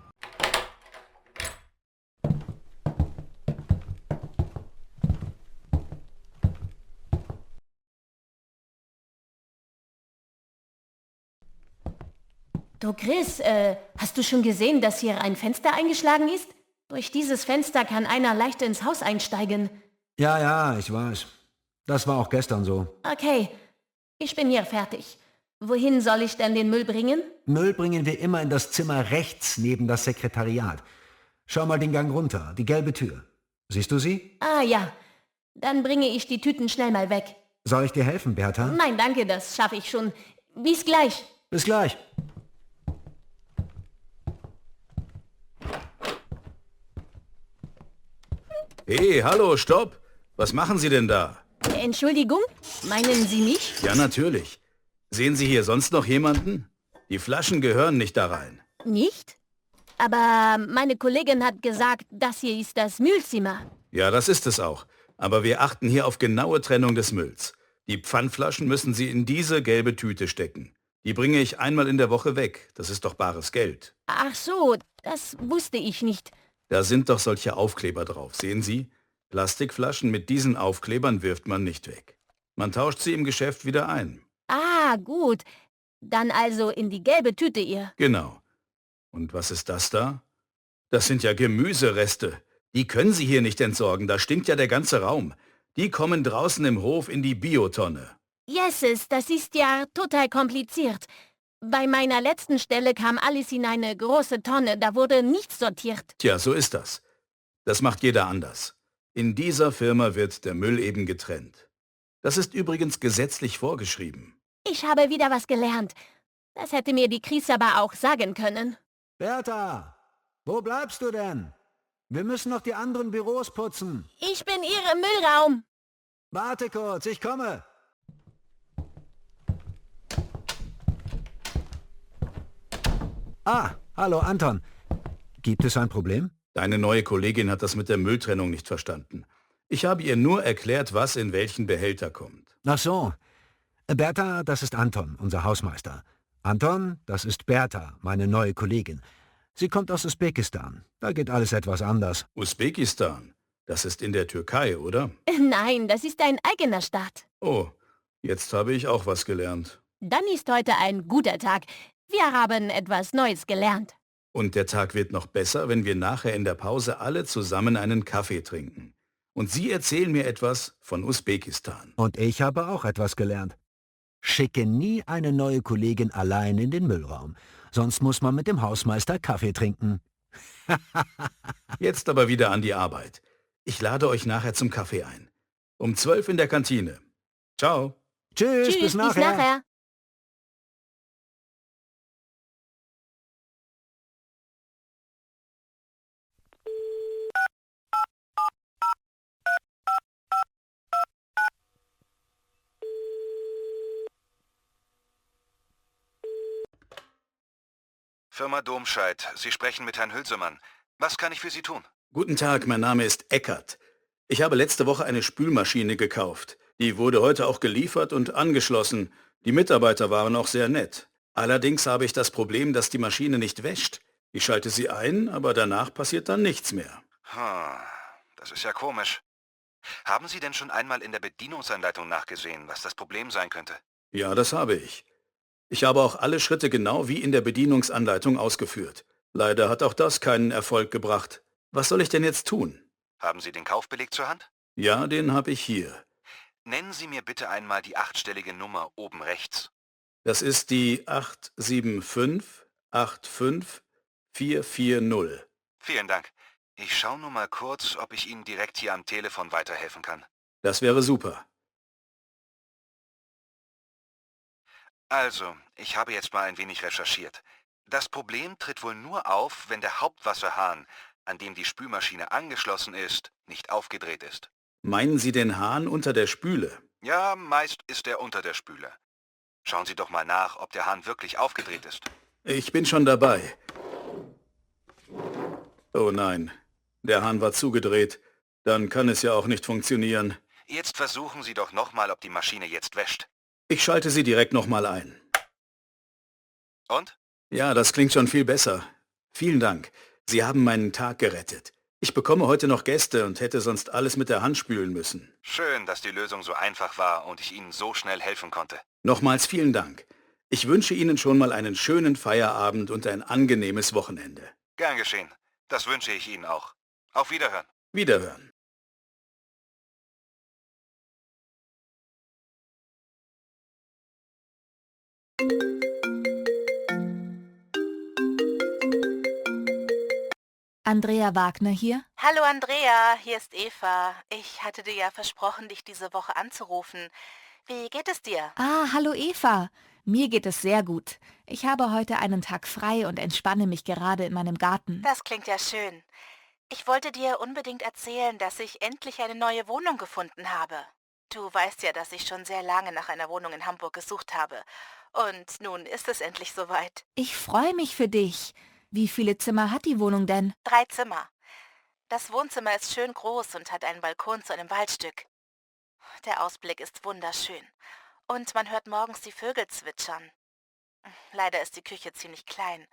Du Chris, hast du schon gesehen, dass hier ein Fenster eingeschlagen ist? Durch dieses Fenster kann einer leicht ins Haus einsteigen. Ja, ich weiß. Das war auch gestern so. Okay, ich bin hier fertig. Wohin soll ich denn den Müll bringen? Müll bringen wir immer in das Zimmer rechts neben das Sekretariat. Schau mal den Gang runter, die gelbe Tür. Siehst du sie? Ah ja, dann bringe ich die Tüten schnell mal weg. Soll ich dir helfen, Bertha? Nein, danke, das schaffe ich schon. Bis gleich. Bis gleich. Hey, hallo, stopp! Was machen Sie denn da? Entschuldigung, meinen Sie mich? Ja, natürlich. Sehen Sie hier sonst noch jemanden? Die Flaschen gehören nicht da rein. Nicht? Aber meine Kollegin hat gesagt, das hier ist das Müllzimmer. Ja, das ist es auch. Aber wir achten hier auf genaue Trennung des Mülls. Die Pfandflaschen müssen Sie in diese gelbe Tüte stecken. Die bringe ich einmal in der Woche weg. Das ist doch bares Geld. Ach so, das wusste ich nicht. Da sind doch solche Aufkleber drauf. Sehen Sie? Plastikflaschen mit diesen Aufklebern wirft man nicht weg. Man tauscht sie im Geschäft wieder ein. Ah, gut. Dann also in die gelbe Tüte ihr. Genau. Und was ist das da? Das sind ja Gemüsereste. Die können Sie hier nicht entsorgen. Da stinkt ja der ganze Raum. Die kommen draußen im Hof in die Biotonne. Jesses, das ist ja total kompliziert. Bei meiner letzten Stelle kam alles in eine große Tonne. Da wurde nichts sortiert. Tja, so ist das. Das macht jeder anders. In dieser Firma wird der Müll eben getrennt. Das ist übrigens gesetzlich vorgeschrieben. Ich habe wieder was gelernt. Das hätte mir die Chris aber auch sagen können. Bertha, wo bleibst du denn? Wir müssen noch die anderen Büros putzen. Ich bin Ihre Müllraum. Warte kurz, ich komme. Ah, hallo Anton. Gibt es ein Problem? Deine neue Kollegin hat das mit der Mülltrennung nicht verstanden. Ich habe ihr nur erklärt, was in welchen Behälter kommt. Ach so. Bertha, das ist Anton, unser Hausmeister. Anton, das ist Bertha, meine neue Kollegin. Sie kommt aus Usbekistan. Da geht alles etwas anders. Usbekistan? Das ist in der Türkei, oder? Nein, das ist ein eigener Staat. Oh, jetzt habe ich auch was gelernt. Dann ist heute ein guter Tag. Wir haben etwas Neues gelernt. Und der Tag wird noch besser, wenn wir nachher in der Pause alle zusammen einen Kaffee trinken. Und Sie erzählen mir etwas von Usbekistan. Und ich habe auch etwas gelernt. Schicke nie eine neue Kollegin allein in den Müllraum. Sonst muss man mit dem Hausmeister Kaffee trinken. Jetzt aber wieder an die Arbeit. Ich lade euch nachher zum Kaffee ein. Um 12 in der Kantine. Ciao. Tschüss, bis nachher. Bis nachher. Firma Domscheit, Sie sprechen mit Herrn Hülsemann. Was kann ich für Sie tun? Guten Tag, mein Name ist Eckert. Ich habe letzte Woche eine Spülmaschine gekauft. Die wurde heute auch geliefert und angeschlossen. Die Mitarbeiter waren auch sehr nett. Allerdings habe ich das Problem, dass die Maschine nicht wäscht. Ich schalte sie ein, aber danach passiert dann nichts mehr. Das ist ja komisch. Haben Sie denn schon einmal in der Bedienungsanleitung nachgesehen, was das Problem sein könnte? Ja, das habe ich. Ich habe auch alle Schritte genau wie in der Bedienungsanleitung ausgeführt. Leider hat auch das keinen Erfolg gebracht. Was soll ich denn jetzt tun? Haben Sie den Kaufbeleg zur Hand? Ja, den habe ich hier. Nennen Sie mir bitte einmal die 8-stellige Nummer oben rechts. Das ist die 875-85440. Vielen Dank. Ich schaue nur mal kurz, ob ich Ihnen direkt hier am Telefon weiterhelfen kann. Das wäre super. Also, ich habe jetzt mal ein wenig recherchiert. Das Problem tritt wohl nur auf, wenn der Hauptwasserhahn, an dem die Spülmaschine angeschlossen ist, nicht aufgedreht ist. Meinen Sie den Hahn unter der Spüle? Ja, meist ist er unter der Spüle. Schauen Sie doch mal nach, ob der Hahn wirklich aufgedreht ist. Ich bin schon dabei. Oh nein, der Hahn war zugedreht. Dann kann es ja auch nicht funktionieren. Jetzt versuchen Sie doch nochmal, ob die Maschine jetzt wäscht. Ich schalte sie direkt nochmal ein. Und? Ja, das klingt schon viel besser. Vielen Dank. Sie haben meinen Tag gerettet. Ich bekomme heute noch Gäste und hätte sonst alles mit der Hand spülen müssen. Schön, dass die Lösung so einfach war und ich Ihnen so schnell helfen konnte. Nochmals vielen Dank. Ich wünsche Ihnen schon mal einen schönen Feierabend und ein angenehmes Wochenende. Gern geschehen. Das wünsche ich Ihnen auch. Auf Wiederhören. Wiederhören. Andrea Wagner hier. Hallo Andrea, hier ist Eva. Ich hatte dir ja versprochen, dich diese Woche anzurufen. Wie geht es dir? Ah, hallo Eva. Mir geht es sehr gut. Ich habe heute einen Tag frei und entspanne mich gerade in meinem Garten. Das klingt ja schön. Ich wollte dir unbedingt erzählen, dass ich endlich eine neue Wohnung gefunden habe. Du weißt ja, dass ich schon sehr lange nach einer Wohnung in Hamburg gesucht habe. Und nun ist es endlich soweit. Ich freue mich für dich. Wie viele Zimmer hat die Wohnung denn? 3 Zimmer. Das Wohnzimmer ist schön groß und hat einen Balkon zu einem Waldstück. Der Ausblick ist wunderschön. Und man hört morgens die Vögel zwitschern. Leider ist die Küche ziemlich klein.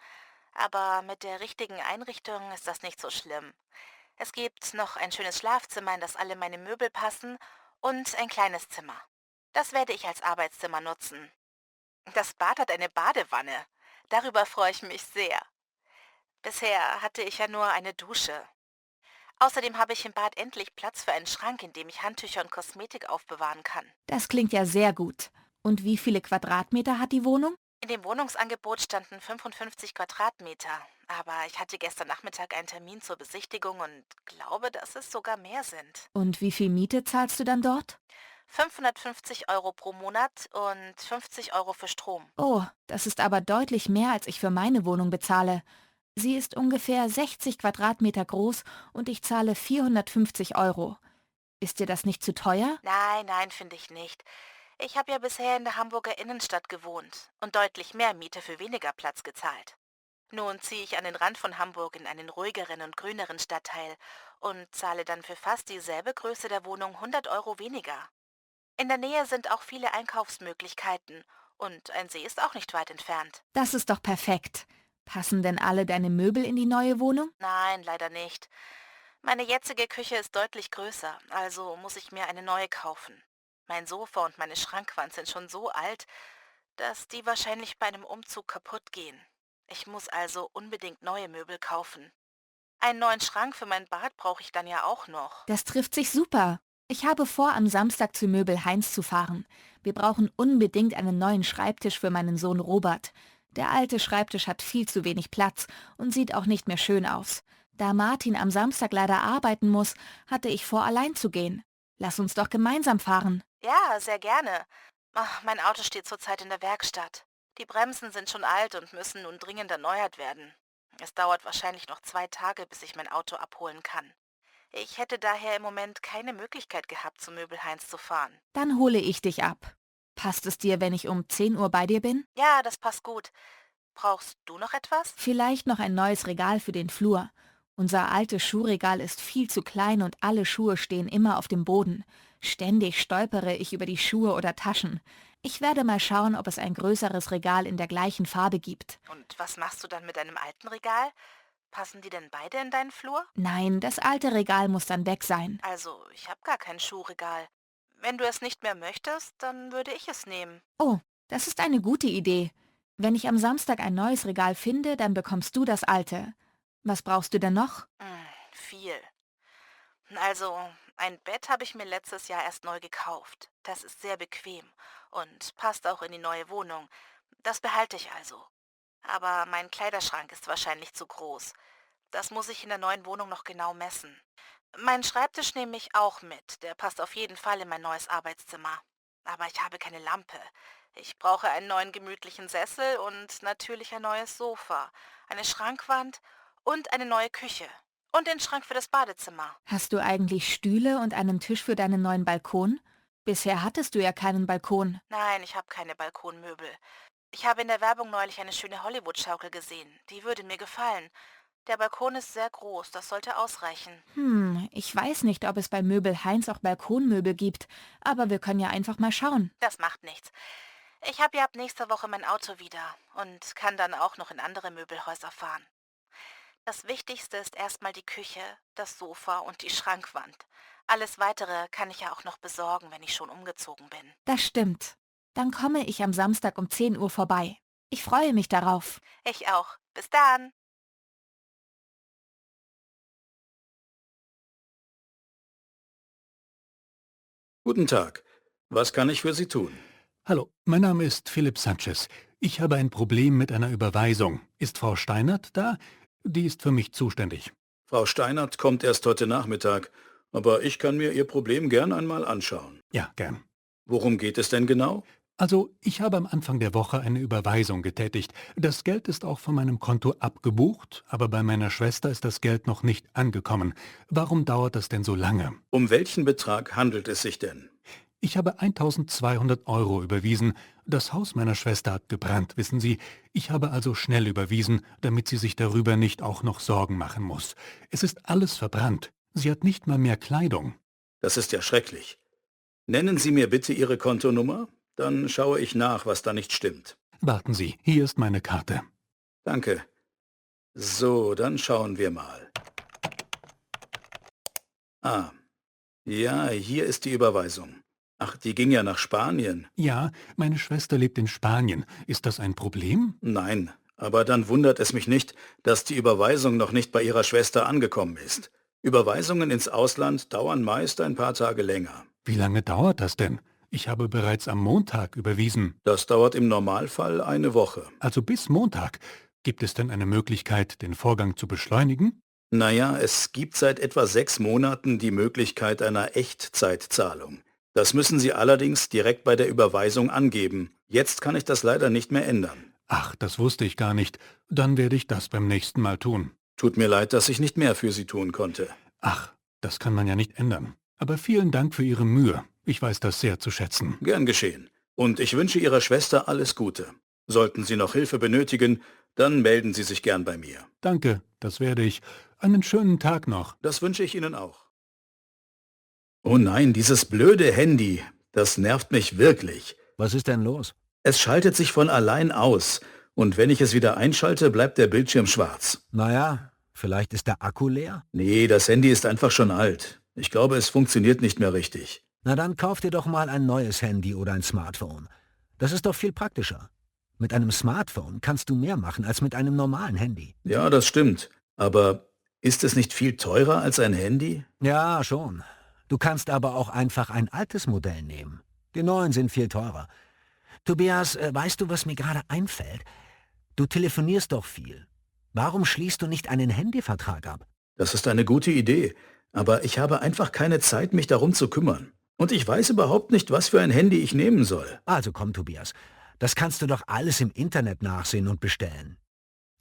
Aber mit der richtigen Einrichtung ist das nicht so schlimm. Es gibt noch ein schönes Schlafzimmer, in das alle meine Möbel passen, und ein kleines Zimmer. Das werde ich als Arbeitszimmer nutzen. Das Bad hat eine Badewanne. Darüber freue ich mich sehr. Bisher hatte ich ja nur eine Dusche. Außerdem habe ich im Bad endlich Platz für einen Schrank, in dem ich Handtücher und Kosmetik aufbewahren kann. Das klingt ja sehr gut. Und wie viele Quadratmeter hat die Wohnung? In dem Wohnungsangebot standen 55 Quadratmeter, aber ich hatte gestern Nachmittag einen Termin zur Besichtigung und glaube, dass es sogar mehr sind. Und wie viel Miete zahlst du dann dort? 550 Euro pro Monat und 50 Euro für Strom. Oh, das ist aber deutlich mehr, als ich für meine Wohnung bezahle. Sie ist ungefähr 60 Quadratmeter groß und ich zahle 450 Euro. Ist dir das nicht zu teuer? Nein, finde ich nicht. Ich habe ja bisher in der Hamburger Innenstadt gewohnt und deutlich mehr Miete für weniger Platz gezahlt. Nun ziehe ich an den Rand von Hamburg in einen ruhigeren und grüneren Stadtteil und zahle dann für fast dieselbe Größe der Wohnung 100 Euro weniger. In der Nähe sind auch viele Einkaufsmöglichkeiten und ein See ist auch nicht weit entfernt. Das ist doch perfekt. Passen denn alle deine Möbel in die neue Wohnung? Nein, leider nicht. Meine jetzige Küche ist deutlich größer, also muss ich mir eine neue kaufen. Mein Sofa und meine Schrankwand sind schon so alt, dass die wahrscheinlich bei einem Umzug kaputt gehen. Ich muss also unbedingt neue Möbel kaufen. Einen neuen Schrank für mein Bad brauche ich dann ja auch noch. Das trifft sich super. Ich habe vor, am Samstag zu Möbel Heinz zu fahren. Wir brauchen unbedingt einen neuen Schreibtisch für meinen Sohn Robert. Der alte Schreibtisch hat viel zu wenig Platz und sieht auch nicht mehr schön aus. Da Martin am Samstag leider arbeiten muss, hatte ich vor, allein zu gehen. Lass uns doch gemeinsam fahren. Ja, sehr gerne. Ach, mein Auto steht zurzeit in der Werkstatt. Die Bremsen sind schon alt und müssen nun dringend erneuert werden. Es dauert wahrscheinlich noch 2 Tage, bis ich mein Auto abholen kann. Ich hätte daher im Moment keine Möglichkeit gehabt, zu Möbel Heinz zu fahren. Dann hole ich dich ab. Passt es dir, wenn ich um 10 Uhr bei dir bin? Ja, das passt gut. Brauchst du noch etwas? Vielleicht noch ein neues Regal für den Flur. Unser altes Schuhregal ist viel zu klein und alle Schuhe stehen immer auf dem Boden. Ständig stolpere ich über die Schuhe oder Taschen. Ich werde mal schauen, ob es ein größeres Regal in der gleichen Farbe gibt. Und was machst du dann mit deinem alten Regal? Passen die denn beide in deinen Flur? Nein, das alte Regal muss dann weg sein. Also, ich habe gar kein Schuhregal. Wenn du es nicht mehr möchtest, dann würde ich es nehmen. Oh, das ist eine gute Idee. Wenn ich am Samstag ein neues Regal finde, dann bekommst du das alte. Was brauchst du denn noch? Viel. Also, ein Bett habe ich mir letztes Jahr erst neu gekauft. Das ist sehr bequem und passt auch in die neue Wohnung. Das behalte ich also. Aber mein Kleiderschrank ist wahrscheinlich zu groß. Das muss ich in der neuen Wohnung noch genau messen. Meinen Schreibtisch nehme ich auch mit. Der passt auf jeden Fall in mein neues Arbeitszimmer. Aber ich habe keine Lampe. Ich brauche einen neuen gemütlichen Sessel und natürlich ein neues Sofa, eine Schrankwand und eine neue Küche. Und den Schrank für das Badezimmer. Hast du eigentlich Stühle und einen Tisch für deinen neuen Balkon? Bisher hattest du ja keinen Balkon. Nein, ich habe keine Balkonmöbel. Ich habe in der Werbung neulich eine schöne Hollywood-Schaukel gesehen. Die würde mir gefallen. Der Balkon ist sehr groß, das sollte ausreichen. Ich weiß nicht, ob es bei Möbel Heinz auch Balkonmöbel gibt, aber wir können ja einfach mal schauen. Das macht nichts. Ich habe ja ab nächster Woche mein Auto wieder und kann dann auch noch in andere Möbelhäuser fahren. Das Wichtigste ist erstmal die Küche, das Sofa und die Schrankwand. Alles Weitere kann ich ja auch noch besorgen, wenn ich schon umgezogen bin. Das stimmt. Dann komme ich am Samstag um 10 Uhr vorbei. Ich freue mich darauf. Ich auch. Bis dann. Guten Tag. Was kann ich für Sie tun? Hallo, mein Name ist Philipp Sanchez. Ich habe ein Problem mit einer Überweisung. Ist Frau Steinert da? Die ist für mich zuständig. Frau Steinert kommt erst heute Nachmittag, aber ich kann mir Ihr Problem gern einmal anschauen. Ja, gern. Worum geht es denn genau? Also, ich habe am Anfang der Woche eine Überweisung getätigt. Das Geld ist auch von meinem Konto abgebucht, aber bei meiner Schwester ist das Geld noch nicht angekommen. Warum dauert das denn so lange? Um welchen Betrag handelt es sich denn? Ich habe 1200 Euro überwiesen. Das Haus meiner Schwester hat gebrannt, wissen Sie. Ich habe also schnell überwiesen, damit sie sich darüber nicht auch noch Sorgen machen muss. Es ist alles verbrannt. Sie hat nicht mal mehr Kleidung. Das ist ja schrecklich. Nennen Sie mir bitte Ihre Kontonummer, dann schaue ich nach, was da nicht stimmt. Warten Sie, hier ist meine Karte. Danke. So, dann schauen wir mal. Ah, ja, hier ist die Überweisung. Ach, die ging ja nach Spanien. Ja, meine Schwester lebt in Spanien. Ist das ein Problem? Nein, aber dann wundert es mich nicht, dass die Überweisung noch nicht bei Ihrer Schwester angekommen ist. Überweisungen ins Ausland dauern meist ein paar Tage länger. Wie lange dauert das denn? Ich habe bereits am Montag überwiesen. Das dauert im Normalfall eine Woche. Also bis Montag. Gibt es denn eine Möglichkeit, den Vorgang zu beschleunigen? Naja, es gibt seit etwa 6 Monaten die Möglichkeit einer Echtzeitzahlung. Das müssen Sie allerdings direkt bei der Überweisung angeben. Jetzt kann ich das leider nicht mehr ändern. Ach, das wusste ich gar nicht. Dann werde ich das beim nächsten Mal tun. Tut mir leid, dass ich nicht mehr für Sie tun konnte. Ach, das kann man ja nicht ändern. Aber vielen Dank für Ihre Mühe. Ich weiß das sehr zu schätzen. Gern geschehen. Und ich wünsche Ihrer Schwester alles Gute. Sollten Sie noch Hilfe benötigen, dann melden Sie sich gern bei mir. Danke, das werde ich. Einen schönen Tag noch. Das wünsche ich Ihnen auch. Oh nein, dieses blöde Handy, das nervt mich wirklich. Was ist denn los? Es schaltet sich von allein aus. Und wenn ich es wieder einschalte, bleibt der Bildschirm schwarz. Naja, vielleicht ist der Akku leer? Nee, das Handy ist einfach schon alt. Ich glaube, es funktioniert nicht mehr richtig. Na dann kauf dir doch mal ein neues Handy oder ein Smartphone. Das ist doch viel praktischer. Mit einem Smartphone kannst du mehr machen als mit einem normalen Handy. Ja, das stimmt. Aber ist es nicht viel teurer als ein Handy? Ja, schon. Du kannst aber auch einfach ein altes Modell nehmen. Die neuen sind viel teurer. Tobias, weißt du, was mir gerade einfällt? Du telefonierst doch viel. Warum schließt du nicht einen Handyvertrag ab? Das ist eine gute Idee. Aber ich habe einfach keine Zeit, mich darum zu kümmern. Und ich weiß überhaupt nicht, was für ein Handy ich nehmen soll. Also komm, Tobias. Das kannst du doch alles im Internet nachsehen und bestellen.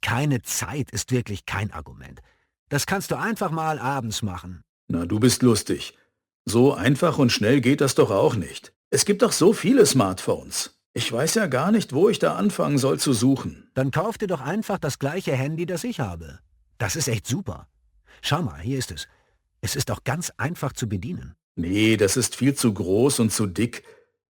Keine Zeit ist wirklich kein Argument. Das kannst du einfach mal abends machen. Na, du bist lustig. So einfach und schnell geht das doch auch nicht. Es gibt doch so viele Smartphones. Ich weiß ja gar nicht, wo ich da anfangen soll zu suchen. Dann kauf dir doch einfach das gleiche Handy, das ich habe. Das ist echt super. Schau mal, hier ist es. Es ist auch ganz einfach zu bedienen. Nee, das ist viel zu groß und zu dick.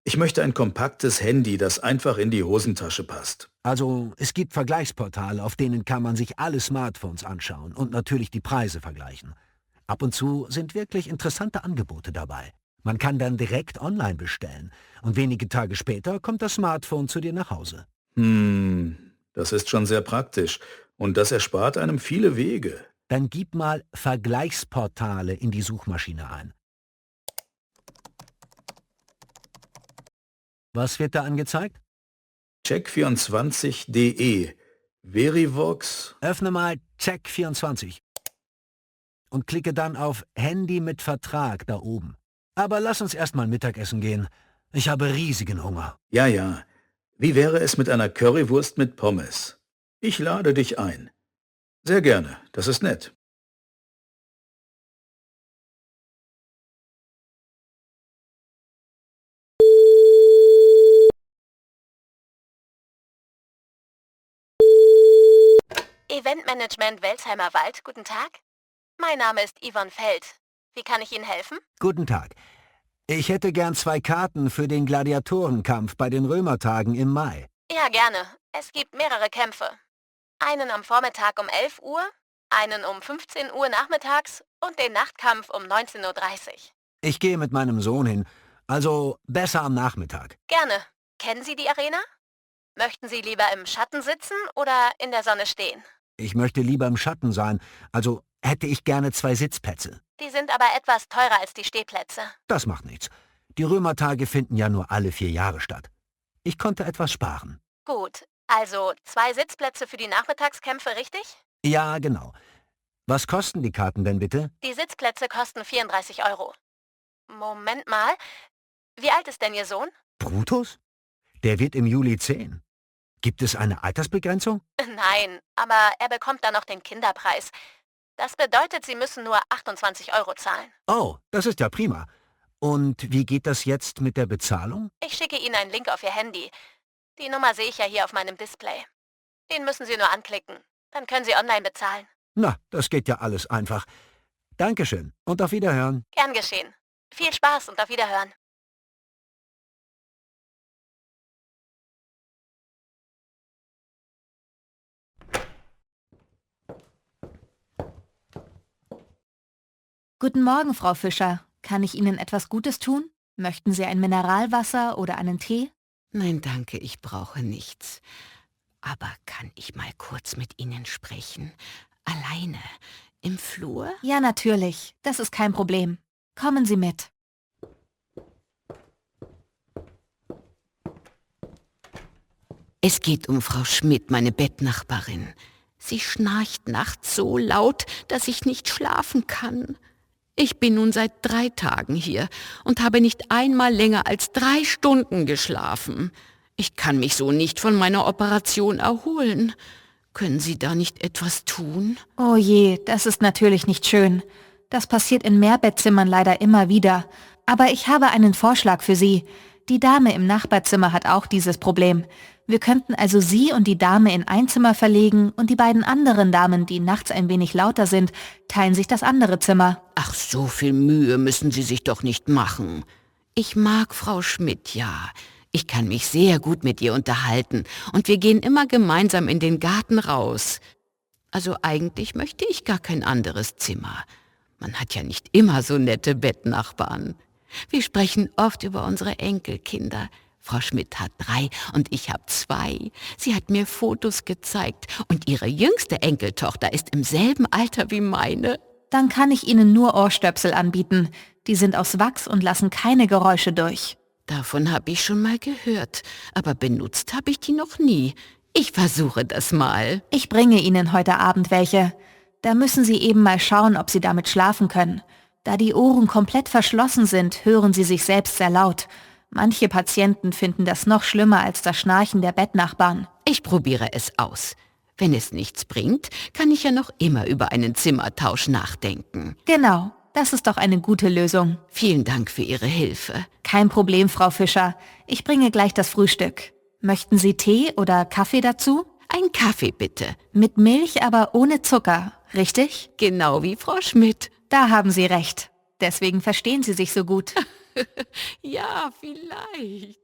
Ich möchte ein kompaktes Handy, das einfach in die Hosentasche passt. Also, es gibt Vergleichsportale, auf denen kann man sich alle Smartphones anschauen und natürlich die Preise vergleichen. Ab und zu sind wirklich interessante Angebote dabei. Man kann dann direkt online bestellen und wenige Tage später kommt das Smartphone zu dir nach Hause. Das ist schon sehr praktisch und das erspart einem viele Wege. Dann gib mal Vergleichsportale in die Suchmaschine ein. Was wird da angezeigt? Check24.de, Verivox. Öffne mal Check24 und klicke dann auf Handy mit Vertrag da oben. Aber lass uns erstmal Mittagessen gehen. Ich habe riesigen Hunger. Ja. Wie wäre es mit einer Currywurst mit Pommes? Ich lade dich ein. Sehr gerne, das ist nett. Eventmanagement Welsheimer Wald, guten Tag. Mein Name ist Yvonne Feld. Wie kann ich Ihnen helfen? Guten Tag. Ich hätte gern 2 Karten für den Gladiatorenkampf bei den Römertagen im Mai. Ja, gerne. Es gibt mehrere Kämpfe. Einen am Vormittag um 11 Uhr, einen um 15 Uhr nachmittags und den Nachtkampf um 19:30 Uhr. Ich gehe mit meinem Sohn hin, also besser am Nachmittag. Gerne. Kennen Sie die Arena? Möchten Sie lieber im Schatten sitzen oder in der Sonne stehen? Ich möchte lieber im Schatten sein, also hätte ich gerne 2 Sitzplätze. Die sind aber etwas teurer als die Stehplätze. Das macht nichts. Die Römertage finden ja nur alle 4 Jahre statt. Ich konnte etwas sparen. Gut, also 2 Sitzplätze für die Nachmittagskämpfe, richtig? Ja, genau. Was kosten die Karten denn bitte? Die Sitzplätze kosten 34 Euro. Moment mal. Wie alt ist denn Ihr Sohn? Brutus? Der wird im Juli 10. Gibt es eine Altersbegrenzung? Nein, aber er bekommt dann noch den Kinderpreis. Das bedeutet, Sie müssen nur 28 Euro zahlen. Oh, das ist ja prima. Und wie geht das jetzt mit der Bezahlung? Ich schicke Ihnen einen Link auf Ihr Handy. Die Nummer sehe ich ja hier auf meinem Display. Den müssen Sie nur anklicken. Dann können Sie online bezahlen. Na, das geht ja alles einfach. Dankeschön und auf Wiederhören. Gern geschehen. Viel Spaß und auf Wiederhören. Guten Morgen, Frau Fischer. Kann ich Ihnen etwas Gutes tun? Möchten Sie ein Mineralwasser oder einen Tee? Nein, danke, ich brauche nichts. Aber kann ich mal kurz mit Ihnen sprechen? Alleine? Im Flur? Ja, natürlich. Das ist kein Problem. Kommen Sie mit. Es geht um Frau Schmidt, meine Bettnachbarin. Sie schnarcht nachts so laut, dass ich nicht schlafen kann. Ich bin nun seit 3 Tagen hier und habe nicht einmal länger als 3 Stunden geschlafen. Ich kann mich so nicht von meiner Operation erholen. Können Sie da nicht etwas tun? Oh je, das ist natürlich nicht schön. Das passiert in Mehrbettzimmern leider immer wieder. Aber ich habe einen Vorschlag für Sie. Die Dame im Nachbarzimmer hat auch dieses Problem. Wir könnten also Sie und die Dame in ein Zimmer verlegen und die beiden anderen Damen, die nachts ein wenig lauter sind, teilen sich das andere Zimmer. Ach, so viel Mühe müssen Sie sich doch nicht machen. Ich mag Frau Schmidt, ja. Ich kann mich sehr gut mit ihr unterhalten und wir gehen immer gemeinsam in den Garten raus. Also eigentlich möchte ich gar kein anderes Zimmer. Man hat ja nicht immer so nette Bettnachbarn. Wir sprechen oft über unsere Enkelkinder. Frau Schmidt hat 3 und ich habe 2. Sie hat mir Fotos gezeigt und ihre jüngste Enkeltochter ist im selben Alter wie meine. Dann kann ich Ihnen nur Ohrstöpsel anbieten. Die sind aus Wachs und lassen keine Geräusche durch. Davon habe ich schon mal gehört, aber benutzt habe ich die noch nie. Ich versuche das mal. Ich bringe Ihnen heute Abend welche. Da müssen Sie eben mal schauen, ob Sie damit schlafen können. Da die Ohren komplett verschlossen sind, hören Sie sich selbst sehr laut. Manche Patienten finden das noch schlimmer als das Schnarchen der Bettnachbarn. Ich probiere es aus. Wenn es nichts bringt, kann ich ja noch immer über einen Zimmertausch nachdenken. Genau, das ist doch eine gute Lösung. Vielen Dank für Ihre Hilfe. Kein Problem, Frau Fischer. Ich bringe gleich das Frühstück. Möchten Sie Tee oder Kaffee dazu? Ein Kaffee bitte. Mit Milch, aber ohne Zucker, richtig? Genau wie Frau Schmidt. Da haben Sie recht. Deswegen verstehen Sie sich so gut. Ja, vielleicht.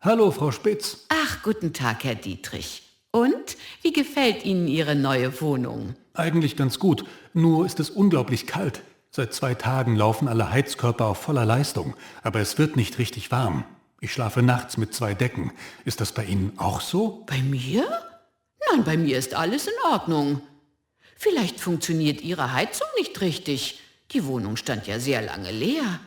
Hallo, Frau Spitz. Ach, guten Tag, Herr Dietrich. Und, wie gefällt Ihnen Ihre neue Wohnung? Eigentlich ganz gut, nur ist es unglaublich kalt. Seit 2 Tagen laufen alle Heizkörper auf voller Leistung, aber es wird nicht richtig warm. Ich schlafe nachts mit 2 Decken. Ist das bei Ihnen auch so? Bei mir? Nein, bei mir ist alles in Ordnung. Vielleicht funktioniert Ihre Heizung nicht richtig. Die Wohnung stand ja sehr lange leer.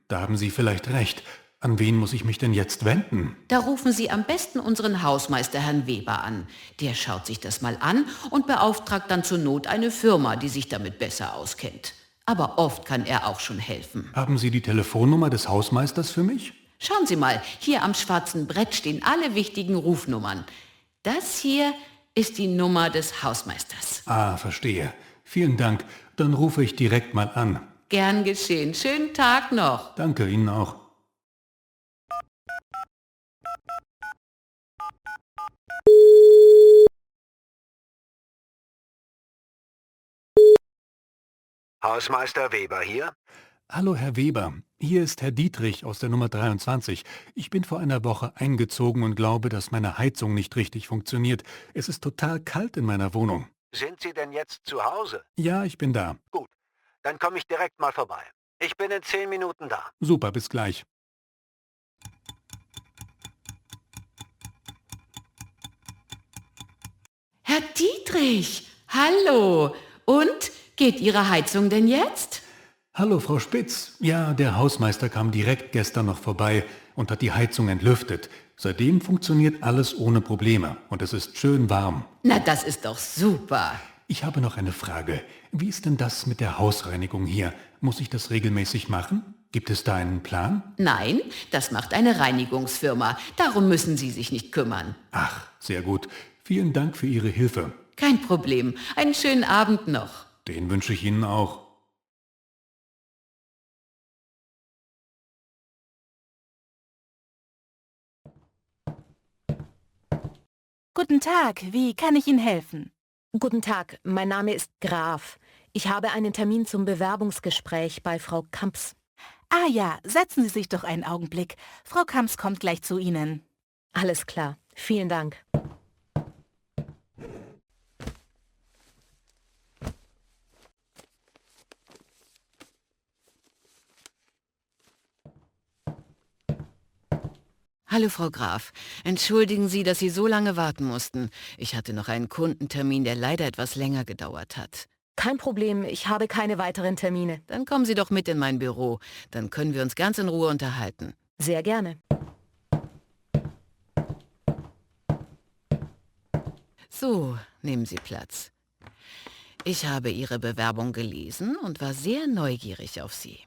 Da haben Sie vielleicht recht. An wen muss ich mich denn jetzt wenden? Da rufen Sie am besten unseren Hausmeister Herrn Weber an. Der schaut sich das mal an und beauftragt dann zur Not eine Firma, die sich damit besser auskennt. Aber oft kann er auch schon helfen. Haben Sie die Telefonnummer des Hausmeisters für mich? Schauen Sie mal, hier am schwarzen Brett stehen alle wichtigen Rufnummern. Das hier ist die Nummer des Hausmeisters. Ah, verstehe. Vielen Dank. Dann rufe ich direkt mal an. Gern geschehen. Schönen Tag noch. Danke Ihnen auch. Hausmeister Weber hier? Hallo Herr Weber, hier ist Herr Dietrich aus der Nummer 23. Ich bin vor einer Woche eingezogen und glaube, dass meine Heizung nicht richtig funktioniert. Es ist total kalt in meiner Wohnung. Sind Sie denn jetzt zu Hause? Ja, ich bin da. Gut, dann komme ich direkt mal vorbei. Ich bin in 10 Minuten da. Super, bis gleich. Herr Dietrich, hallo. Und, geht Ihre Heizung denn jetzt? Hallo, Frau Spitz. Ja, der Hausmeister kam direkt gestern noch vorbei und hat die Heizung entlüftet. Seitdem funktioniert alles ohne Probleme und es ist schön warm. Na, das ist doch super. Ich habe noch eine Frage. Wie ist denn das mit der Hausreinigung hier? Muss ich das regelmäßig machen? Gibt es da einen Plan? Nein, das macht eine Reinigungsfirma. Darum müssen Sie sich nicht kümmern. Ach, sehr gut. Vielen Dank für Ihre Hilfe. Kein Problem. Einen schönen Abend noch. Den wünsche ich Ihnen auch. Guten Tag, wie kann ich Ihnen helfen? Guten Tag, mein Name ist Graf. Ich habe einen Termin zum Bewerbungsgespräch bei Frau Kamps. Ah ja, setzen Sie sich doch einen Augenblick. Frau Kamps kommt gleich zu Ihnen. Alles klar, vielen Dank. Hallo, Frau Graf. Entschuldigen Sie, dass Sie so lange warten mussten. Ich hatte noch einen Kundentermin, der leider etwas länger gedauert hat. Kein Problem, ich habe keine weiteren Termine. Dann kommen Sie doch mit in mein Büro. Dann können wir uns ganz in Ruhe unterhalten. Sehr gerne. So, nehmen Sie Platz. Ich habe Ihre Bewerbung gelesen und war sehr neugierig auf Sie.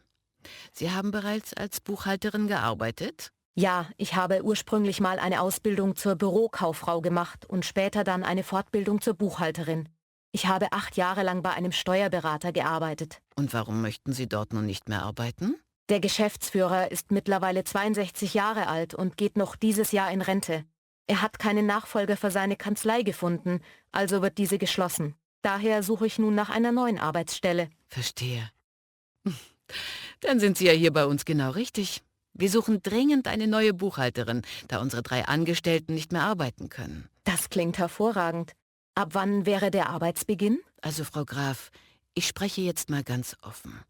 Sie haben bereits als Buchhalterin gearbeitet? Ja, ich habe ursprünglich mal eine Ausbildung zur Bürokauffrau gemacht und später dann eine Fortbildung zur Buchhalterin. Ich habe 8 Jahre lang bei einem Steuerberater gearbeitet. Und warum möchten Sie dort nun nicht mehr arbeiten? Der Geschäftsführer ist mittlerweile 62 Jahre alt und geht noch dieses Jahr in Rente. Er hat keinen Nachfolger für seine Kanzlei gefunden, also wird diese geschlossen. Daher suche ich nun nach einer neuen Arbeitsstelle. Verstehe. Dann sind Sie ja hier bei uns genau richtig. Wir suchen dringend eine neue Buchhalterin, da unsere 3 Angestellten nicht mehr arbeiten können. Das klingt hervorragend. Ab wann wäre der Arbeitsbeginn? Also, Frau Graf, ich spreche jetzt mal ganz offen.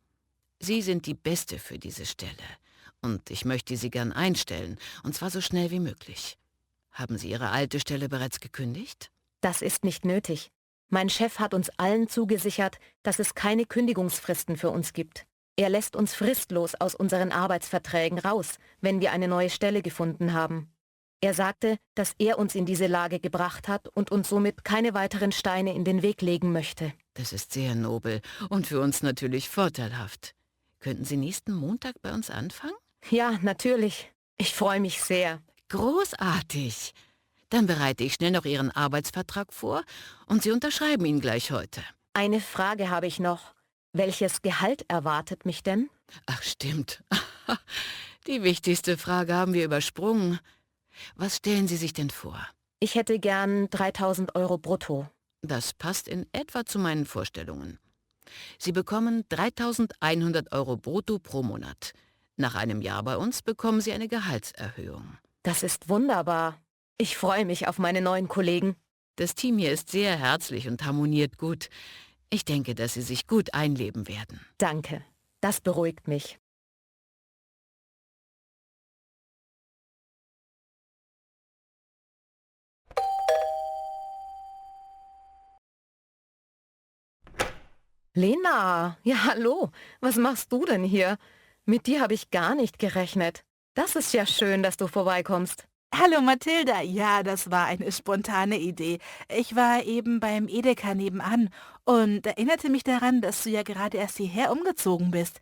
Sie sind die Beste für diese Stelle. Und ich möchte Sie gern einstellen, und zwar so schnell wie möglich. Haben Sie Ihre alte Stelle bereits gekündigt? Das ist nicht nötig. Mein Chef hat uns allen zugesichert, dass es keine Kündigungsfristen für uns gibt. Er lässt uns fristlos aus unseren Arbeitsverträgen raus, wenn wir eine neue Stelle gefunden haben. Er sagte, dass er uns in diese Lage gebracht hat und uns somit keine weiteren Steine in den Weg legen möchte. Das ist sehr nobel und für uns natürlich vorteilhaft. Könnten Sie nächsten Montag bei uns anfangen? Ja, natürlich. Ich freue mich sehr. Großartig. Dann bereite ich schnell noch Ihren Arbeitsvertrag vor und Sie unterschreiben ihn gleich heute. Eine Frage habe ich noch. Welches Gehalt erwartet mich denn? Ach, stimmt. Die wichtigste Frage haben wir übersprungen. Was stellen Sie sich denn vor? Ich hätte gern 3.000 Euro brutto. Das passt in etwa zu meinen Vorstellungen. Sie bekommen 3.100 Euro brutto pro Monat. Nach einem Jahr bei uns bekommen Sie eine Gehaltserhöhung. Das ist wunderbar. Ich freue mich auf meine neuen Kollegen. Das Team hier ist sehr herzlich und harmoniert gut. Ich denke, dass Sie sich gut einleben werden. Danke. Das beruhigt mich. Lena, ja hallo, was machst du denn hier? Mit dir habe ich gar nicht gerechnet. Das ist ja schön, dass du vorbeikommst. Hallo Mathilda, ja, das war eine spontane Idee. Ich war eben beim Edeka nebenan und erinnerte mich daran, dass du ja gerade erst hierher umgezogen bist.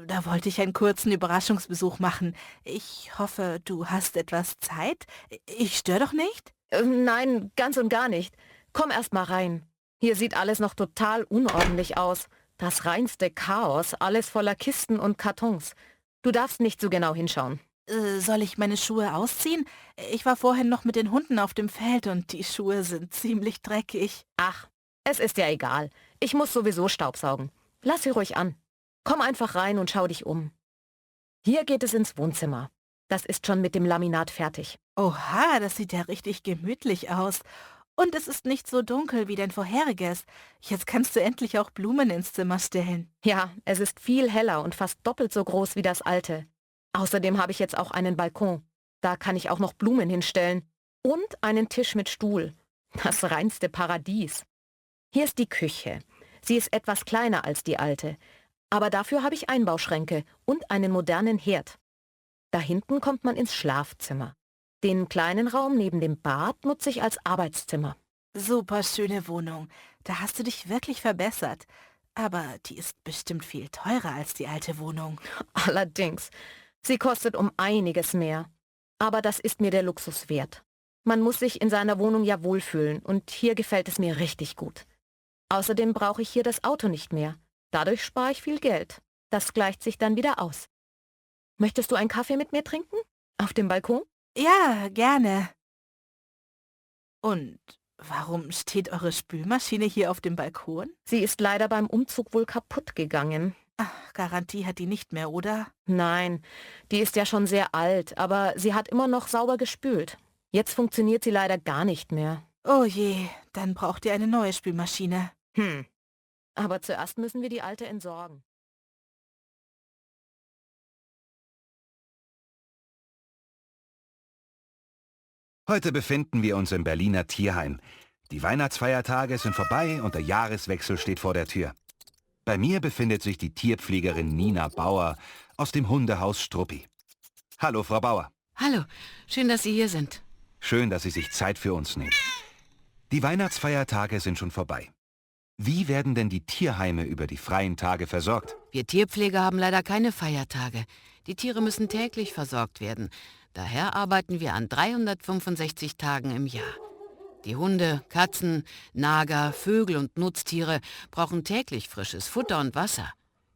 Da wollte ich einen kurzen Überraschungsbesuch machen. Ich hoffe, du hast etwas Zeit. Ich störe doch nicht? Nein, ganz und gar nicht. Komm erst mal rein. Hier sieht alles noch total unordentlich aus. Das reinste Chaos, alles voller Kisten und Kartons. Du darfst nicht so genau hinschauen. Soll ich meine Schuhe ausziehen? Ich war vorhin noch mit den Hunden auf dem Feld und die Schuhe sind ziemlich dreckig. Ach, es ist ja egal. Ich muss sowieso staubsaugen. Lass sie ruhig an. Komm einfach rein und schau dich um. Hier geht es ins Wohnzimmer. Das ist schon mit dem Laminat fertig. Oha, das sieht ja richtig gemütlich aus. Und es ist nicht so dunkel wie dein vorheriges. Jetzt kannst du endlich auch Blumen ins Zimmer stellen. Ja, es ist viel heller und fast doppelt so groß wie das alte. Außerdem habe ich jetzt auch einen Balkon. Da kann ich auch noch Blumen hinstellen. Und einen Tisch mit Stuhl. Das reinste Paradies. Hier ist die Küche. Sie ist etwas kleiner als die alte. Aber dafür habe ich Einbauschränke und einen modernen Herd. Da hinten kommt man ins Schlafzimmer. Den kleinen Raum neben dem Bad nutze ich als Arbeitszimmer. Super schöne Wohnung. Da hast du dich wirklich verbessert. Aber die ist bestimmt viel teurer als die alte Wohnung. Allerdings. Sie kostet um einiges mehr. Aber das ist mir der Luxus wert. Man muss sich in seiner Wohnung ja wohlfühlen und hier gefällt es mir richtig gut. Außerdem brauche ich hier das Auto nicht mehr. Dadurch spare ich viel Geld. Das gleicht sich dann wieder aus. Möchtest du einen Kaffee mit mir trinken? Auf dem Balkon? Ja, gerne. Und warum steht eure Spülmaschine hier auf dem Balkon? Sie ist leider beim Umzug wohl kaputt gegangen. Ach, Garantie hat die nicht mehr, oder? Nein, die ist ja schon sehr alt, aber sie hat immer noch sauber gespült. Jetzt funktioniert sie leider gar nicht mehr. Oh je, dann braucht ihr eine neue Spülmaschine. Aber zuerst müssen wir die alte entsorgen. Heute befinden wir uns im Berliner Tierheim. Die Weihnachtsfeiertage sind vorbei und der Jahreswechsel steht vor der Tür. Bei mir befindet sich die Tierpflegerin Nina Bauer aus dem Hundehaus Struppi. Hallo, Frau Bauer. Hallo, schön, dass Sie hier sind. Schön, dass Sie sich Zeit für uns nehmen. Die Weihnachtsfeiertage sind schon vorbei. Wie werden denn die Tierheime über die freien Tage versorgt? Wir Tierpfleger haben leider keine Feiertage. Die Tiere müssen täglich versorgt werden. Daher arbeiten wir an 365 Tagen im Jahr. Die Hunde, Katzen, Nager, Vögel und Nutztiere brauchen täglich frisches Futter und Wasser.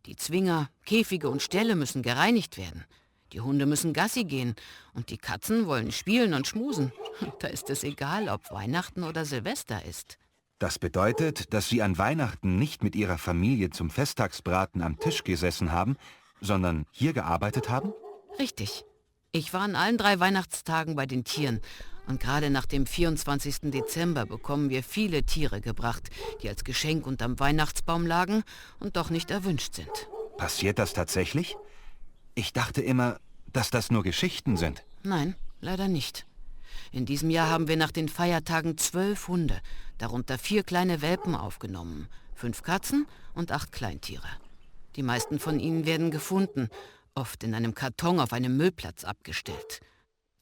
Die Zwinger, Käfige und Ställe müssen gereinigt werden. Die Hunde müssen Gassi gehen und die Katzen wollen spielen und schmusen. Da ist es egal, ob Weihnachten oder Silvester ist. Das bedeutet, dass Sie an Weihnachten nicht mit Ihrer Familie zum Festtagsbraten am Tisch gesessen haben, sondern hier gearbeitet haben? Richtig. Ich war an allen 3 Weihnachtstagen bei den Tieren. Und gerade nach dem 24. Dezember bekommen wir viele Tiere gebracht, die als Geschenk unterm Weihnachtsbaum lagen und doch nicht erwünscht sind. Passiert das tatsächlich? Ich dachte immer, dass das nur Geschichten sind. Nein, leider nicht. In diesem Jahr haben wir nach den Feiertagen 12 Hunde, darunter 4 kleine Welpen aufgenommen, 5 Katzen und 8 Kleintiere. Die meisten von ihnen werden gefunden, oft in einem Karton auf einem Müllplatz abgestellt.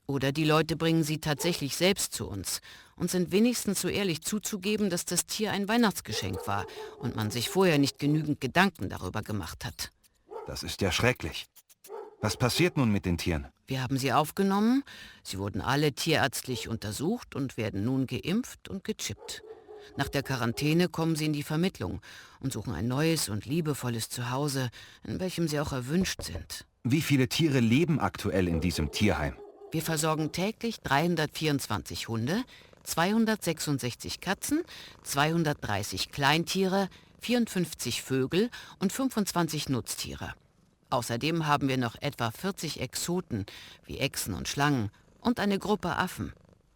Oder die Leute bringen sie tatsächlich selbst zu uns und sind wenigstens so ehrlich zuzugeben, dass das Tier ein Weihnachtsgeschenk war und man sich vorher nicht genügend Gedanken darüber gemacht hat. Das ist ja schrecklich. Was passiert nun mit den Tieren? Wir haben sie aufgenommen, sie wurden alle tierärztlich untersucht und werden nun geimpft und gechippt. Nach der Quarantäne kommen sie in die Vermittlung und suchen ein neues und liebevolles Zuhause, in welchem sie auch erwünscht sind. Wie viele Tiere leben aktuell in diesem Tierheim? Wir versorgen täglich 324 Hunde, 266 Katzen, 230 Kleintiere, 54 Vögel und 25 Nutztiere. Außerdem haben wir noch etwa 40 Exoten, wie Echsen und Schlangen, und eine Gruppe Affen.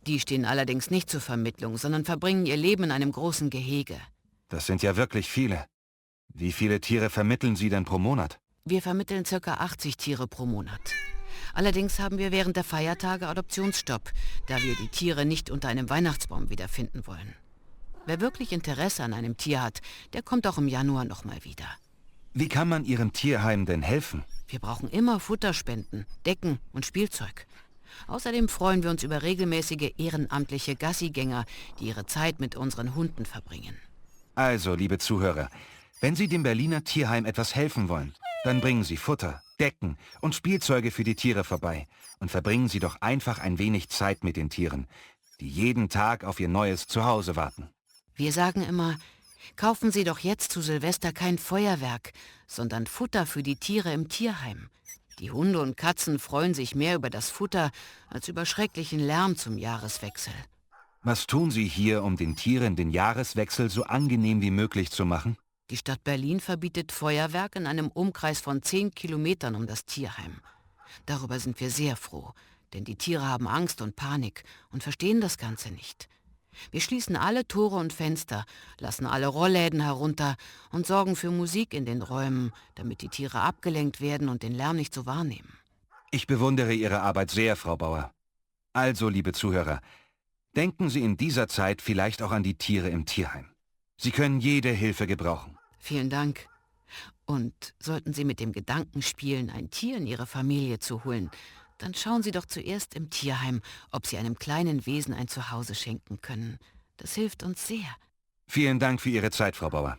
Die stehen allerdings nicht zur Vermittlung, sondern verbringen ihr Leben in einem großen Gehege. Das sind ja wirklich viele. Wie viele Tiere vermitteln Sie denn pro Monat? Wir vermitteln ca. 80 Tiere pro Monat. Allerdings haben wir während der Feiertage Adoptionsstopp, da wir die Tiere nicht unter einem Weihnachtsbaum wiederfinden wollen. Wer wirklich Interesse an einem Tier hat, der kommt auch im Januar nochmal wieder. Wie kann man Ihrem Tierheim denn helfen? Wir brauchen immer Futterspenden, Decken und Spielzeug. Außerdem freuen wir uns über regelmäßige ehrenamtliche Gassigänger, die ihre Zeit mit unseren Hunden verbringen. Also, liebe Zuhörer, wenn Sie dem Berliner Tierheim etwas helfen wollen, dann bringen Sie Futter, Decken und Spielzeuge für die Tiere vorbei und verbringen Sie doch einfach ein wenig Zeit mit den Tieren, die jeden Tag auf ihr neues Zuhause warten. Wir sagen immer, kaufen Sie doch jetzt zu Silvester kein Feuerwerk, sondern Futter für die Tiere im Tierheim. Die Hunde und Katzen freuen sich mehr über das Futter als über schrecklichen Lärm zum Jahreswechsel. Was tun Sie hier, um den Tieren den Jahreswechsel so angenehm wie möglich zu machen? Die Stadt Berlin verbietet Feuerwerk in einem Umkreis von 10 Kilometern um das Tierheim. Darüber sind wir sehr froh, denn die Tiere haben Angst und Panik und verstehen das Ganze nicht. Wir schließen alle Tore und Fenster, lassen alle Rollläden herunter und sorgen für Musik in den Räumen, damit die Tiere abgelenkt werden und den Lärm nicht so wahrnehmen. Ich bewundere Ihre Arbeit sehr, Frau Bauer. Also, liebe Zuhörer, denken Sie in dieser Zeit vielleicht auch an die Tiere im Tierheim. Sie können jede Hilfe gebrauchen. Vielen Dank. Und sollten Sie mit dem Gedanken spielen, ein Tier in Ihre Familie zu holen, dann schauen Sie doch zuerst im Tierheim, ob Sie einem kleinen Wesen ein Zuhause schenken können. Das hilft uns sehr. Vielen Dank für Ihre Zeit, Frau Bauer.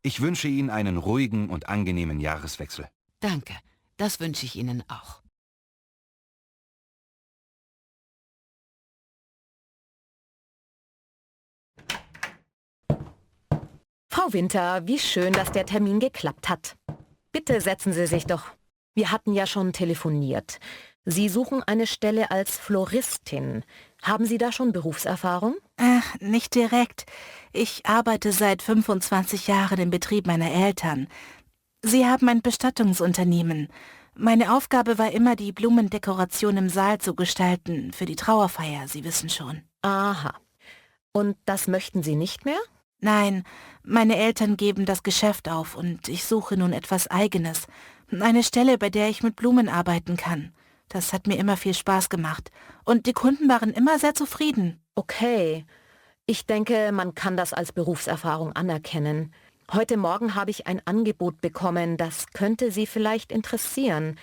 Ich wünsche Ihnen einen ruhigen und angenehmen Jahreswechsel. Danke, das wünsche ich Ihnen auch. Frau Winter, wie schön, dass der Termin geklappt hat. Bitte setzen Sie sich doch. Wir hatten ja schon telefoniert. Sie suchen eine Stelle als Floristin. Haben Sie da schon Berufserfahrung? Ach, nicht direkt. Ich arbeite seit 25 Jahren im Betrieb meiner Eltern. Sie haben ein Bestattungsunternehmen. Meine Aufgabe war immer, die Blumendekoration im Saal zu gestalten, für die Trauerfeier, Sie wissen schon. Aha. Und das möchten Sie nicht mehr? Nein, meine Eltern geben das Geschäft auf und ich suche nun etwas Eigenes. Eine Stelle, bei der ich mit Blumen arbeiten kann. Das hat mir immer viel Spaß gemacht. Und die Kunden waren immer sehr zufrieden. Okay. Ich denke, man kann das als Berufserfahrung anerkennen. Heute Morgen habe ich ein Angebot bekommen, das könnte Sie vielleicht interessieren.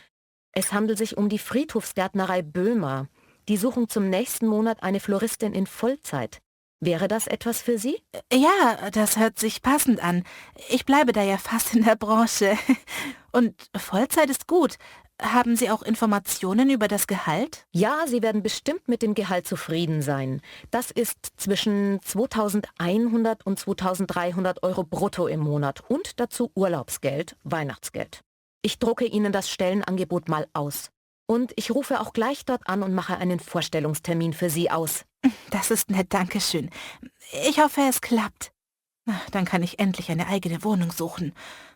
Es handelt sich um die Friedhofsgärtnerei Böhmer. Die suchen zum nächsten Monat eine Floristin in Vollzeit. Wäre das etwas für Sie? Ja, das hört sich passend an. Ich bleibe da ja fast in der Branche. Und Vollzeit ist gut. Haben Sie auch Informationen über das Gehalt? Ja, Sie werden bestimmt mit dem Gehalt zufrieden sein. Das ist zwischen 2.100 und 2.300 Euro brutto im Monat und dazu Urlaubsgeld, Weihnachtsgeld. Ich drucke Ihnen das Stellenangebot mal aus. Und ich rufe auch gleich dort an und mache einen Vorstellungstermin für Sie aus. Das ist nett, danke schön. Ich hoffe, es klappt. Na, dann kann ich endlich eine eigene Wohnung suchen.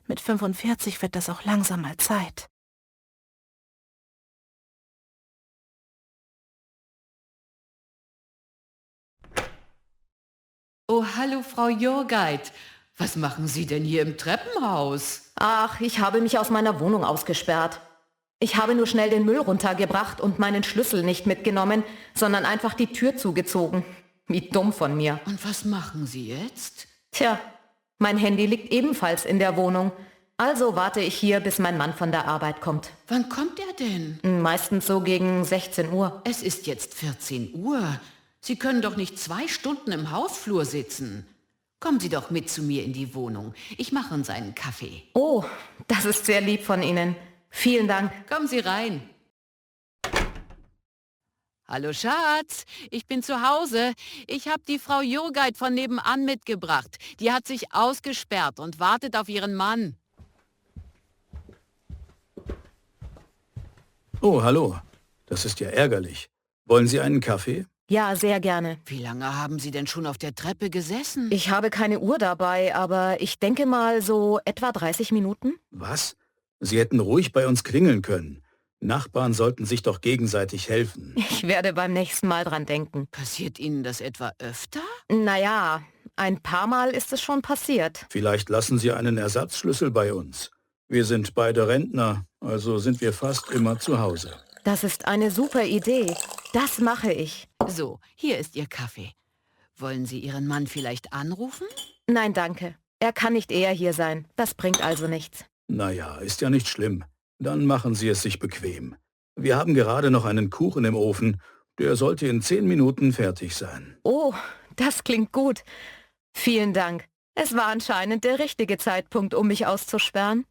Mit 45 wird das auch langsam mal Zeit. Oh, hallo, Frau Jorgeit. Was machen Sie denn hier im Treppenhaus? Ach, ich habe mich aus meiner Wohnung ausgesperrt. Ich habe nur schnell den Müll runtergebracht und meinen Schlüssel nicht mitgenommen, sondern einfach die Tür zugezogen. Wie dumm von mir. Und was machen Sie jetzt? Tja, mein Handy liegt ebenfalls in der Wohnung. Also warte ich hier, bis mein Mann von der Arbeit kommt. Wann kommt er denn? Meistens so gegen 16 Uhr. Es ist jetzt 14 Uhr. Sie können doch nicht 2 Stunden im Hausflur sitzen. Kommen Sie doch mit zu mir in die Wohnung. Ich mache uns einen Kaffee. Oh, das ist sehr lieb von Ihnen. Vielen Dank. Kommen Sie rein. Hallo Schatz, ich bin zu Hause. Ich habe die Frau Jorgeit von nebenan mitgebracht. Die hat sich ausgesperrt und wartet auf ihren Mann. Oh, hallo. Das ist ja ärgerlich. Wollen Sie einen Kaffee? Ja, sehr gerne. Wie lange haben Sie denn schon auf der Treppe gesessen? Ich habe keine Uhr dabei, aber ich denke mal so etwa 30 Minuten. Was? Sie hätten ruhig bei uns klingeln können. Nachbarn sollten sich doch gegenseitig helfen. Ich werde beim nächsten Mal dran denken. Passiert Ihnen das etwa öfter? Naja, ein paar Mal ist es schon passiert. Vielleicht lassen Sie einen Ersatzschlüssel bei uns. Wir sind beide Rentner, also sind wir fast immer zu Hause. Das ist eine super Idee. Das mache ich. So, hier ist Ihr Kaffee. Wollen Sie Ihren Mann vielleicht anrufen? Nein, danke. Er kann nicht eher hier sein. Das bringt also nichts. Naja, ist ja nicht schlimm. Dann machen Sie es sich bequem. Wir haben gerade noch einen Kuchen im Ofen. Der sollte in 10 Minuten fertig sein. Oh, das klingt gut. Vielen Dank. Es war anscheinend der richtige Zeitpunkt, um mich auszusperren.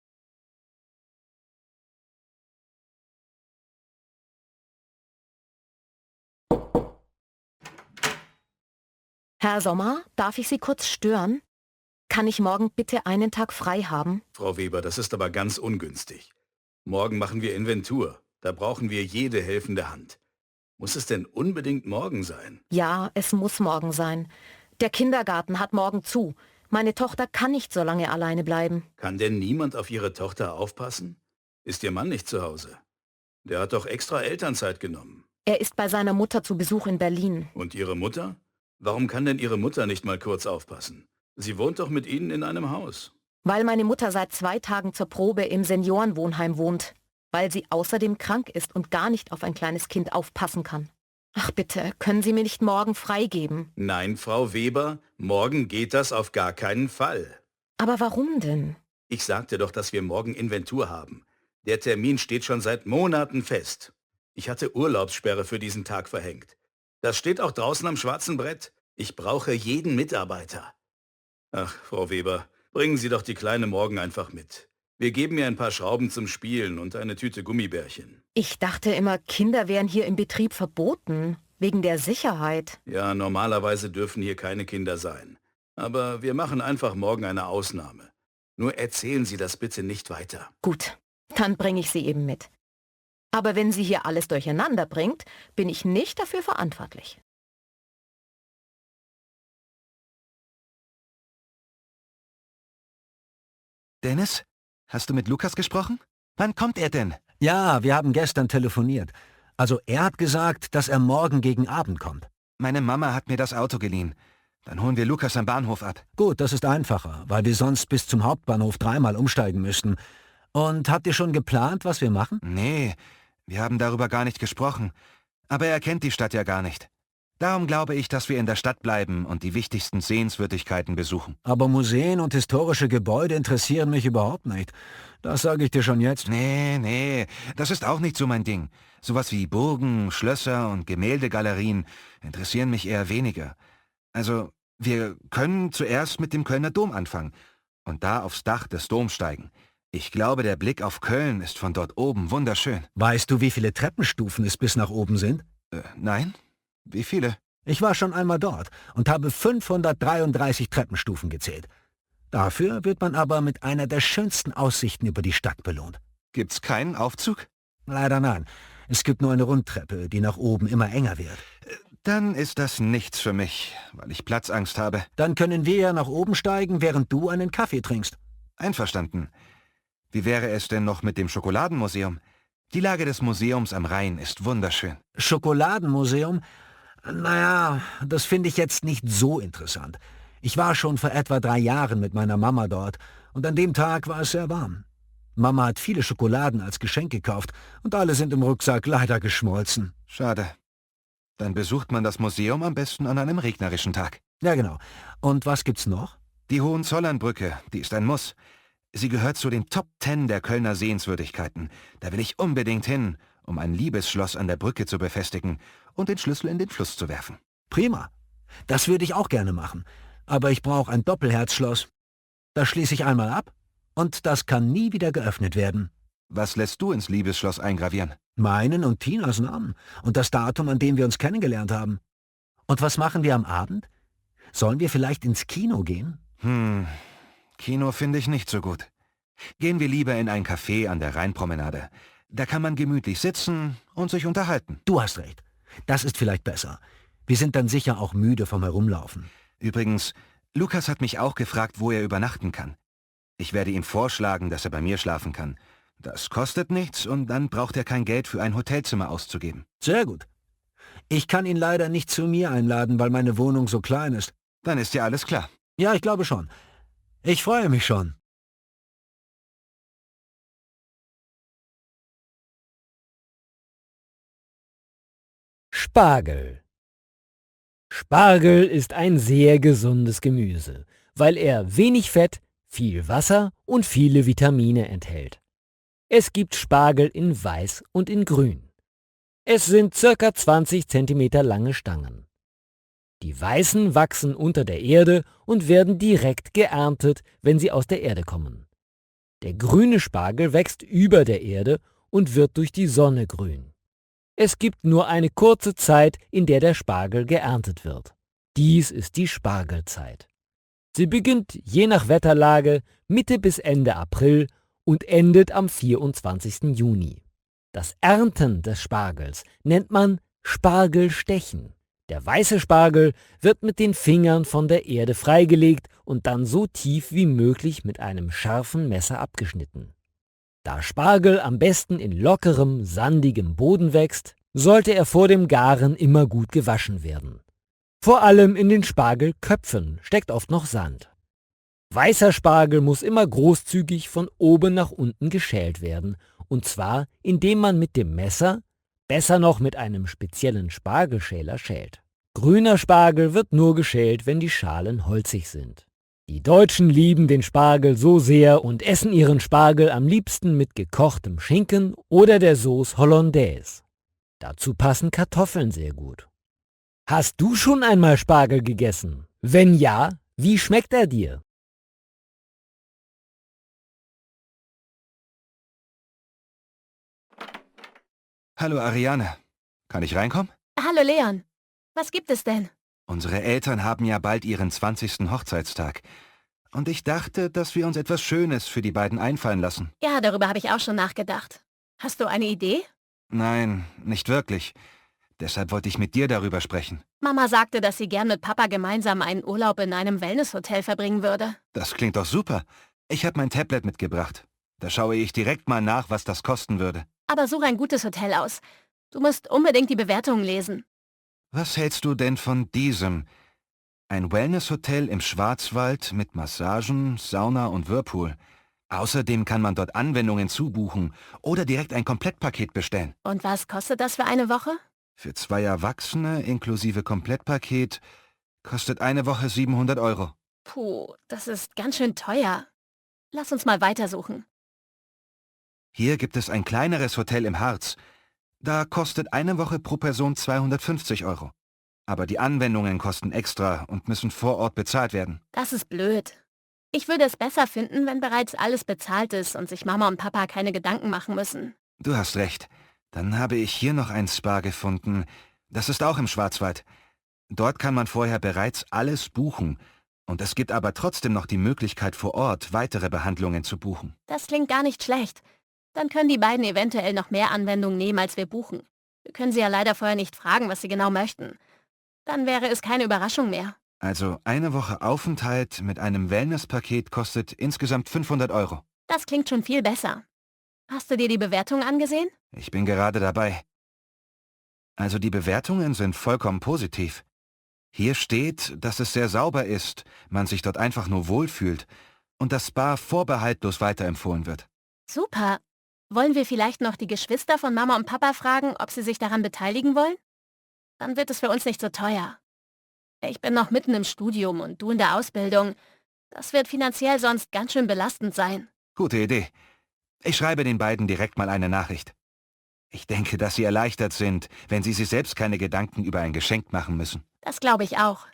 Herr Sommer, darf ich Sie kurz stören? Kann ich morgen bitte einen Tag frei haben? Frau Weber, das ist aber ganz ungünstig. Morgen machen wir Inventur. Da brauchen wir jede helfende Hand. Muss es denn unbedingt morgen sein? Ja, es muss morgen sein. Der Kindergarten hat morgen zu. Meine Tochter kann nicht so lange alleine bleiben. Kann denn niemand auf Ihre Tochter aufpassen? Ist Ihr Mann nicht zu Hause? Der hat doch extra Elternzeit genommen. Er ist bei seiner Mutter zu Besuch in Berlin. Und Ihre Mutter? Warum kann denn Ihre Mutter nicht mal kurz aufpassen? Sie wohnt doch mit Ihnen in einem Haus. Weil meine Mutter seit 2 Tagen zur Probe im Seniorenwohnheim wohnt. Weil sie außerdem krank ist und gar nicht auf ein kleines Kind aufpassen kann. Ach bitte, können Sie mir nicht morgen freigeben? Nein, Frau Weber, morgen geht das auf gar keinen Fall. Aber warum denn? Ich sagte doch, dass wir morgen Inventur haben. Der Termin steht schon seit Monaten fest. Ich hatte Urlaubssperre für diesen Tag verhängt. Das steht auch draußen am schwarzen Brett. Ich brauche jeden Mitarbeiter. Ach, Frau Weber, bringen Sie doch die Kleine morgen einfach mit. Wir geben ihr ein paar Schrauben zum Spielen und eine Tüte Gummibärchen. Ich dachte immer, Kinder wären hier im Betrieb verboten, wegen der Sicherheit. Ja, normalerweise dürfen hier keine Kinder sein. Aber wir machen einfach morgen eine Ausnahme. Nur erzählen Sie das bitte nicht weiter. Gut, dann bringe ich sie eben mit. Aber wenn sie hier alles durcheinander bringt, bin ich nicht dafür verantwortlich. Dennis, hast du mit Lukas gesprochen? Wann kommt er denn? Ja, wir haben gestern telefoniert. Also er hat gesagt, dass er morgen gegen Abend kommt. Meine Mama hat mir das Auto geliehen. Dann holen wir Lukas am Bahnhof ab. Gut, das ist einfacher, weil wir sonst bis zum Hauptbahnhof 3-mal umsteigen müssten. Und habt ihr schon geplant, was wir machen? Nee, wir haben darüber gar nicht gesprochen. Aber er kennt die Stadt ja gar nicht. Darum glaube ich, dass wir in der Stadt bleiben und die wichtigsten Sehenswürdigkeiten besuchen. Aber Museen und historische Gebäude interessieren mich überhaupt nicht. Das sage ich dir schon jetzt. Nee, das ist auch nicht so mein Ding. Sowas wie Burgen, Schlösser und Gemäldegalerien interessieren mich eher weniger. Also, wir können zuerst mit dem Kölner Dom anfangen und da aufs Dach des Doms steigen. Ich glaube, der Blick auf Köln ist von dort oben wunderschön. Weißt du, wie viele Treppenstufen es bis nach oben sind? Nein? Wie viele? Ich war schon einmal dort und habe 533 Treppenstufen gezählt. Dafür wird man aber mit einer der schönsten Aussichten über die Stadt belohnt. Gibt's keinen Aufzug? Leider nein. Es gibt nur eine Rundtreppe, die nach oben immer enger wird. Dann ist das nichts für mich, weil ich Platzangst habe. Dann können wir ja nach oben steigen, während du einen Kaffee trinkst. Einverstanden. Wie wäre es denn noch mit dem Schokoladenmuseum? Die Lage des Museums am Rhein ist wunderschön. Schokoladenmuseum? Naja, das finde ich jetzt nicht so interessant. Ich war schon vor etwa 3 Jahren mit meiner Mama dort und an dem Tag war es sehr warm. Mama hat viele Schokoladen als Geschenk gekauft und alle sind im Rucksack leider geschmolzen. Schade. Dann besucht man das Museum am besten an einem regnerischen Tag. Ja, genau. Und was gibt's noch? Die Hohenzollernbrücke, die ist ein Muss. Sie gehört zu den Top 10 der Kölner Sehenswürdigkeiten. Da will ich unbedingt hin, um ein Liebesschloss an der Brücke zu befestigen und den Schlüssel in den Fluss zu werfen. Prima. Das würde ich auch gerne machen. Aber ich brauche ein Doppelherzschloss. Das schließe ich einmal ab und das kann nie wieder geöffnet werden. Was lässt du ins Liebesschloss eingravieren? Meinen und Tinas Namen und das Datum, an dem wir uns kennengelernt haben. Und was machen wir am Abend? Sollen wir vielleicht ins Kino gehen? Kino finde ich nicht so gut. Gehen wir lieber in ein Café an der Rheinpromenade. Da kann man gemütlich sitzen und sich unterhalten. Du hast recht. Das ist vielleicht besser. Wir sind dann sicher auch müde vom Herumlaufen. Übrigens, Lukas hat mich auch gefragt, wo er übernachten kann. Ich werde ihm vorschlagen, dass er bei mir schlafen kann. Das kostet nichts und dann braucht er kein Geld für ein Hotelzimmer auszugeben. Sehr gut. Ich kann ihn leider nicht zu mir einladen, weil meine Wohnung so klein ist. Dann ist ja alles klar. Ja, ich glaube schon. Ich freue mich schon. Spargel. Spargel ist ein sehr gesundes Gemüse, weil er wenig Fett, viel Wasser und viele Vitamine enthält. Es gibt Spargel in Weiß und in Grün. Es sind ca. 20 cm lange Stangen. Die weißen wachsen unter der Erde und werden direkt geerntet, wenn sie aus der Erde kommen. Der grüne Spargel wächst über der Erde und wird durch die Sonne grün. Es gibt nur eine kurze Zeit, in der der Spargel geerntet wird. Dies ist die Spargelzeit. Sie beginnt je nach Wetterlage Mitte bis Ende April und endet am 24. Juni. Das Ernten des Spargels nennt man Spargelstechen. Der weiße Spargel wird mit den Fingern von der Erde freigelegt und dann so tief wie möglich mit einem scharfen Messer abgeschnitten. Da Spargel am besten in lockerem, sandigem Boden wächst, sollte er vor dem Garen immer gut gewaschen werden. Vor allem in den Spargelköpfen steckt oft noch Sand. Weißer Spargel muss immer großzügig von oben nach unten geschält werden, und zwar indem man mit dem Messer, besser noch mit einem speziellen Spargelschäler schält. Grüner Spargel wird nur geschält, wenn die Schalen holzig sind. Die Deutschen lieben den Spargel so sehr und essen ihren Spargel am liebsten mit gekochtem Schinken oder der Sauce Hollandaise. Dazu passen Kartoffeln sehr gut. Hast du schon einmal Spargel gegessen? Wenn ja, wie schmeckt er dir? Hallo Ariane, kann ich reinkommen? Hallo Leon. Was gibt es denn? Unsere Eltern haben ja bald ihren 20. Hochzeitstag. Und ich dachte, dass wir uns etwas Schönes für die beiden einfallen lassen. Ja, darüber habe ich auch schon nachgedacht. Hast du eine Idee? Nein, nicht wirklich. Deshalb wollte ich mit dir darüber sprechen. Mama sagte, dass sie gern mit Papa gemeinsam einen Urlaub in einem Wellnesshotel verbringen würde. Das klingt doch super. Ich habe mein Tablet mitgebracht. Da schaue ich direkt mal nach, was das kosten würde. Aber such ein gutes Hotel aus. Du musst unbedingt die Bewertungen lesen. Was hältst du denn von diesem? Ein Wellnesshotel im Schwarzwald mit Massagen, Sauna und Whirlpool. Außerdem kann man dort Anwendungen zubuchen oder direkt ein Komplettpaket bestellen. Und was kostet das für eine Woche? Für 2 Erwachsene inklusive Komplettpaket kostet eine Woche 700 Euro. Puh, das ist ganz schön teuer. Lass uns mal weitersuchen. Hier gibt es ein kleineres Hotel im Harz. Da kostet eine Woche pro Person 250 Euro. Aber die Anwendungen kosten extra und müssen vor Ort bezahlt werden. Das ist blöd. Ich würde es besser finden, wenn bereits alles bezahlt ist und sich Mama und Papa keine Gedanken machen müssen. Du hast recht. Dann habe ich hier noch ein Spa gefunden. Das ist auch im Schwarzwald. Dort kann man vorher bereits alles buchen. Und es gibt aber trotzdem noch die Möglichkeit, vor Ort weitere Behandlungen zu buchen. Das klingt gar nicht schlecht. Dann können die beiden eventuell noch mehr Anwendungen nehmen, als wir buchen. Wir können sie ja leider vorher nicht fragen, was sie genau möchten. Dann wäre es keine Überraschung mehr. Also eine Woche Aufenthalt mit einem Wellnesspaket kostet insgesamt 500 Euro. Das klingt schon viel besser. Hast du dir die Bewertungen angesehen? Ich bin gerade dabei. Also die Bewertungen sind vollkommen positiv. Hier steht, dass es sehr sauber ist, man sich dort einfach nur wohlfühlt und das Spa vorbehaltlos weiterempfohlen wird. Super. Wollen wir vielleicht noch die Geschwister von Mama und Papa fragen, ob sie sich daran beteiligen wollen? Dann wird es für uns nicht so teuer. Ich bin noch mitten im Studium und du in der Ausbildung. Das wird finanziell sonst ganz schön belastend sein. Gute Idee. Ich schreibe den beiden direkt mal eine Nachricht. Ich denke, dass sie erleichtert sind, wenn sie sich selbst keine Gedanken über ein Geschenk machen müssen. Das glaube ich auch.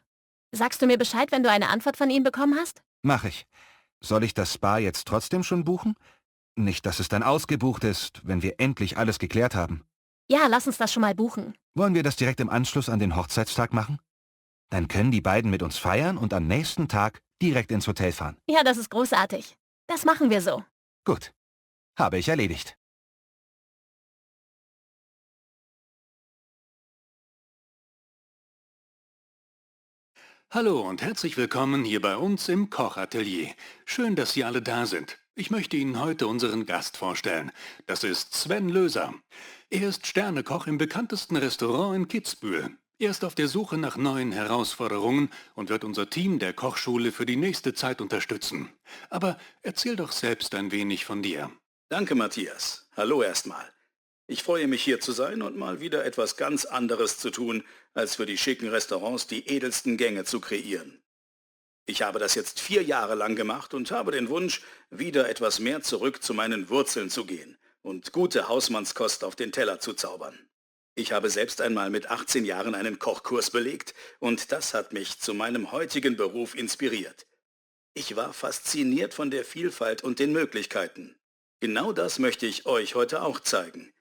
Sagst du mir Bescheid, wenn du eine Antwort von ihnen bekommen hast? Mach ich. Soll ich das Spa jetzt trotzdem schon buchen? Nicht, dass es dann ausgebucht ist, wenn wir endlich alles geklärt haben. Ja, lass uns das schon mal buchen. Wollen wir das direkt im Anschluss an den Hochzeitstag machen? Dann können die beiden mit uns feiern und am nächsten Tag direkt ins Hotel fahren. Ja, das ist großartig. Das machen wir so. Gut. Habe ich erledigt. Hallo und herzlich willkommen hier bei uns im Kochatelier. Schön, dass Sie alle da sind. Ich möchte Ihnen heute unseren Gast vorstellen. Das ist Sven Löser. Er ist Sternekoch im bekanntesten Restaurant in Kitzbühel. Er ist auf der Suche nach neuen Herausforderungen und wird unser Team der Kochschule für die nächste Zeit unterstützen. Aber erzähl doch selbst ein wenig von dir. Danke, Matthias. Hallo erstmal. Ich freue mich, hier zu sein und mal wieder etwas ganz anderes zu tun, als für die schicken Restaurants die edelsten Gänge zu kreieren. Ich habe das jetzt 4 Jahre lang gemacht und habe den Wunsch, wieder etwas mehr zurück zu meinen Wurzeln zu gehen und gute Hausmannskost auf den Teller zu zaubern. Ich habe selbst einmal mit 18 Jahren einen Kochkurs belegt und das hat mich zu meinem heutigen Beruf inspiriert. Ich war fasziniert von der Vielfalt und den Möglichkeiten. Genau das möchte ich euch heute auch zeigen.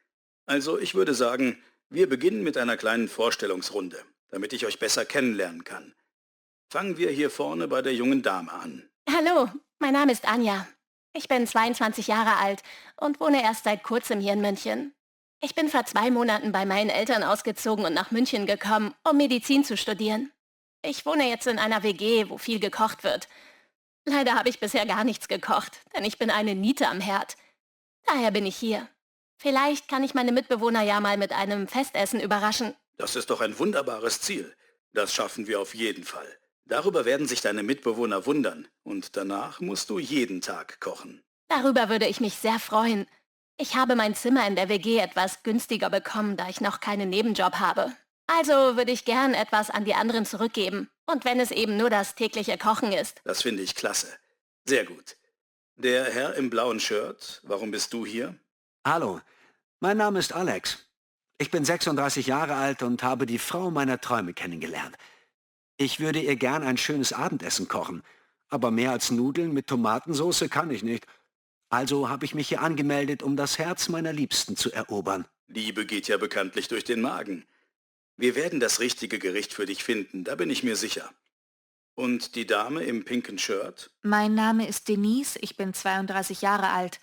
Also ich würde sagen, wir beginnen mit einer kleinen Vorstellungsrunde, damit ich euch besser kennenlernen kann. Fangen wir hier vorne bei der jungen Dame an. Hallo, mein Name ist Anja. Ich bin 22 Jahre alt und wohne erst seit kurzem hier in München. Ich bin vor 2 Monaten bei meinen Eltern ausgezogen und nach München gekommen, um Medizin zu studieren. Ich wohne jetzt in einer WG, wo viel gekocht wird. Leider habe ich bisher gar nichts gekocht, denn ich bin eine Niete am Herd. Daher bin ich hier. Vielleicht kann ich meine Mitbewohner ja mal mit einem Festessen überraschen. Das ist doch ein wunderbares Ziel. Das schaffen wir auf jeden Fall. Darüber werden sich deine Mitbewohner wundern und danach musst du jeden Tag kochen. Darüber würde ich mich sehr freuen. Ich habe mein Zimmer in der WG etwas günstiger bekommen, da ich noch keinen Nebenjob habe. Also würde ich gern etwas an die anderen zurückgeben. Und wenn es eben nur das tägliche Kochen ist. Das finde ich klasse. Sehr gut. Der Herr im blauen Shirt, warum bist du hier? Hallo, mein Name ist Alex. Ich bin 36 Jahre alt und habe die Frau meiner Träume kennengelernt. Ich würde ihr gern ein schönes Abendessen kochen, aber mehr als Nudeln mit Tomatensauce kann ich nicht. Also habe ich mich hier angemeldet, um das Herz meiner Liebsten zu erobern. Liebe geht ja bekanntlich durch den Magen. Wir werden das richtige Gericht für dich finden, da bin ich mir sicher. Und die Dame im pinken Shirt? Mein Name ist Denise, ich bin 32 Jahre alt.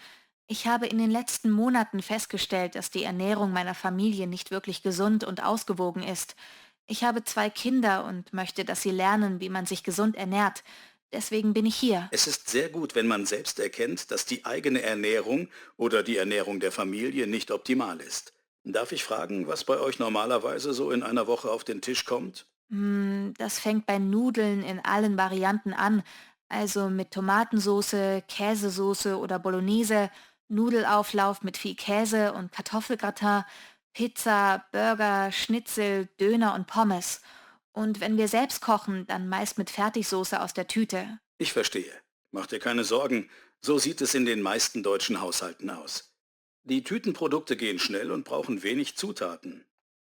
Ich habe in den letzten Monaten festgestellt, dass die Ernährung meiner Familie nicht wirklich gesund und ausgewogen ist. Ich habe 2 Kinder und möchte, dass sie lernen, wie man sich gesund ernährt. Deswegen bin ich hier. Es ist sehr gut, wenn man selbst erkennt, dass die eigene Ernährung oder die Ernährung der Familie nicht optimal ist. Darf ich fragen, was bei euch normalerweise so in einer Woche auf den Tisch kommt? Das fängt bei Nudeln in allen Varianten an. Also mit Tomatensauce, Käsesauce oder Bolognese, Nudelauflauf mit viel Käse und Kartoffelgratin, Pizza, Burger, Schnitzel, Döner und Pommes. Und wenn wir selbst kochen, dann meist mit Fertigsoße aus der Tüte. Ich verstehe. Mach dir keine Sorgen, so sieht es in den meisten deutschen Haushalten aus. Die Tütenprodukte gehen schnell und brauchen wenig Zutaten.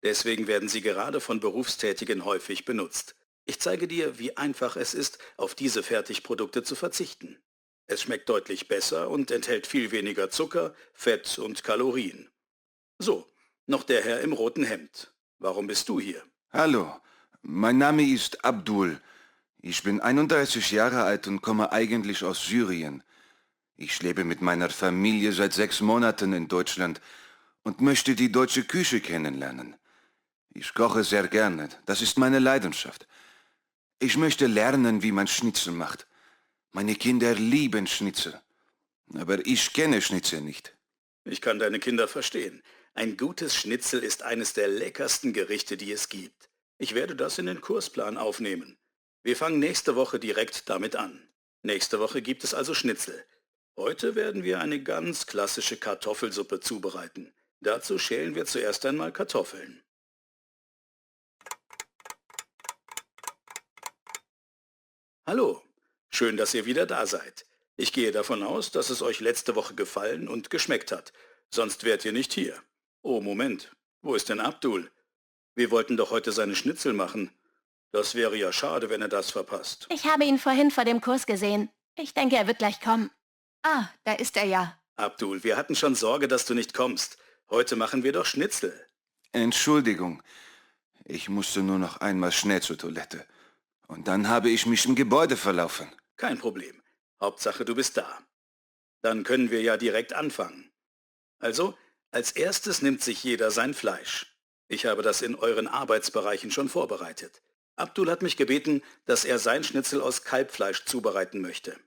Deswegen werden sie gerade von Berufstätigen häufig benutzt. Ich zeige dir, wie einfach es ist, auf diese Fertigprodukte zu verzichten. Es schmeckt deutlich besser und enthält viel weniger Zucker, Fett und Kalorien. So, noch der Herr im roten Hemd. Warum bist du hier? Hallo, mein Name ist Abdul. Ich bin 31 Jahre alt und komme eigentlich aus Syrien. Ich lebe mit meiner Familie seit 6 Monaten in Deutschland und möchte die deutsche Küche kennenlernen. Ich koche sehr gerne, das ist meine Leidenschaft. Ich möchte lernen, wie man Schnitzel macht. Meine Kinder lieben Schnitzel, aber ich kenne Schnitzel nicht. Ich kann deine Kinder verstehen. Ein gutes Schnitzel ist eines der leckersten Gerichte, die es gibt. Ich werde das in den Kursplan aufnehmen. Wir fangen nächste Woche direkt damit an. Nächste Woche gibt es also Schnitzel. Heute werden wir eine ganz klassische Kartoffelsuppe zubereiten. Dazu schälen wir zuerst einmal Kartoffeln. Hallo, schön, dass ihr wieder da seid. Ich gehe davon aus, dass es euch letzte Woche gefallen und geschmeckt hat. Sonst wärt ihr nicht hier. Oh, Moment, wo ist denn Abdul? Wir wollten doch heute seine Schnitzel machen. Das wäre ja schade, wenn er das verpasst. Ich habe ihn vorhin vor dem Kurs gesehen. Ich denke, er wird gleich kommen. Ah, da ist er ja. Abdul, wir hatten schon Sorge, dass du nicht kommst. Heute machen wir doch Schnitzel. Entschuldigung, ich musste nur noch einmal schnell zur Toilette. Und dann habe ich mich im Gebäude verlaufen. Kein Problem. Hauptsache, du bist da. Dann können wir ja direkt anfangen. Also, als erstes nimmt sich jeder sein Fleisch. Ich habe das in euren Arbeitsbereichen schon vorbereitet. Abdul hat mich gebeten, dass er sein Schnitzel aus Kalbfleisch zubereiten möchte.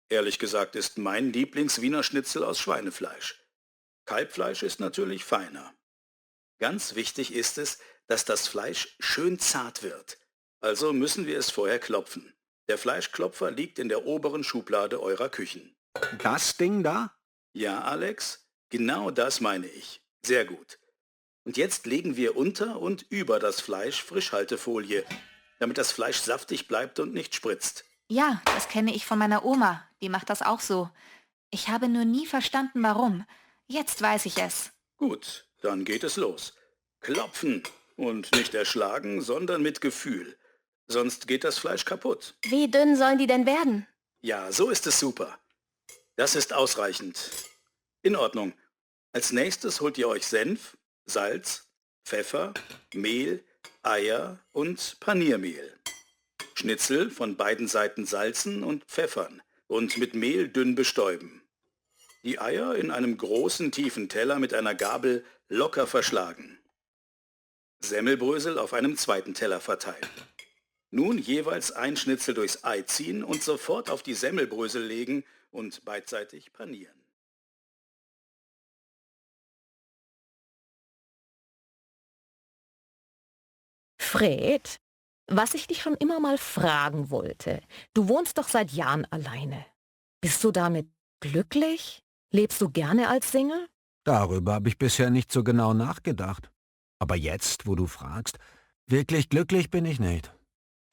Ehrlich gesagt ist mein Lieblings-Wiener Schnitzel aus Schweinefleisch. Kalbfleisch ist natürlich feiner. Ganz wichtig ist es, dass das Fleisch schön zart wird. Also müssen wir es vorher klopfen. Der Fleischklopfer liegt in der oberen Schublade eurer Küchen. Das Ding da? Ja, Alex, genau das meine ich. Sehr gut. Und jetzt legen wir unter und über das Fleisch Frischhaltefolie, damit das Fleisch saftig bleibt und nicht spritzt. Ja, das kenne ich von meiner Oma. Die macht das auch so. Ich habe nur nie verstanden, warum. Jetzt weiß ich es. Gut, dann geht es los. Klopfen und nicht erschlagen, sondern mit Gefühl. Sonst geht das Fleisch kaputt. Wie dünn sollen die denn werden? Ja, so ist es super. Das ist ausreichend. In Ordnung. Als nächstes holt ihr euch Senf, Salz, Pfeffer, Mehl, Eier und Paniermehl. Schnitzel von beiden Seiten salzen und pfeffern und mit Mehl dünn bestäuben. Die Eier in einem großen, tiefen Teller mit einer Gabel locker verschlagen. Semmelbrösel auf einem zweiten Teller verteilen. Nun jeweils ein Schnitzel durchs Ei ziehen und sofort auf die Semmelbrösel legen und beidseitig panieren. Fred, was ich dich schon immer mal fragen wollte, du wohnst doch seit Jahren alleine. Bist du damit glücklich? Lebst du gerne als Single? Darüber habe ich bisher nicht so genau nachgedacht. Aber jetzt, wo du fragst, wirklich glücklich bin ich nicht.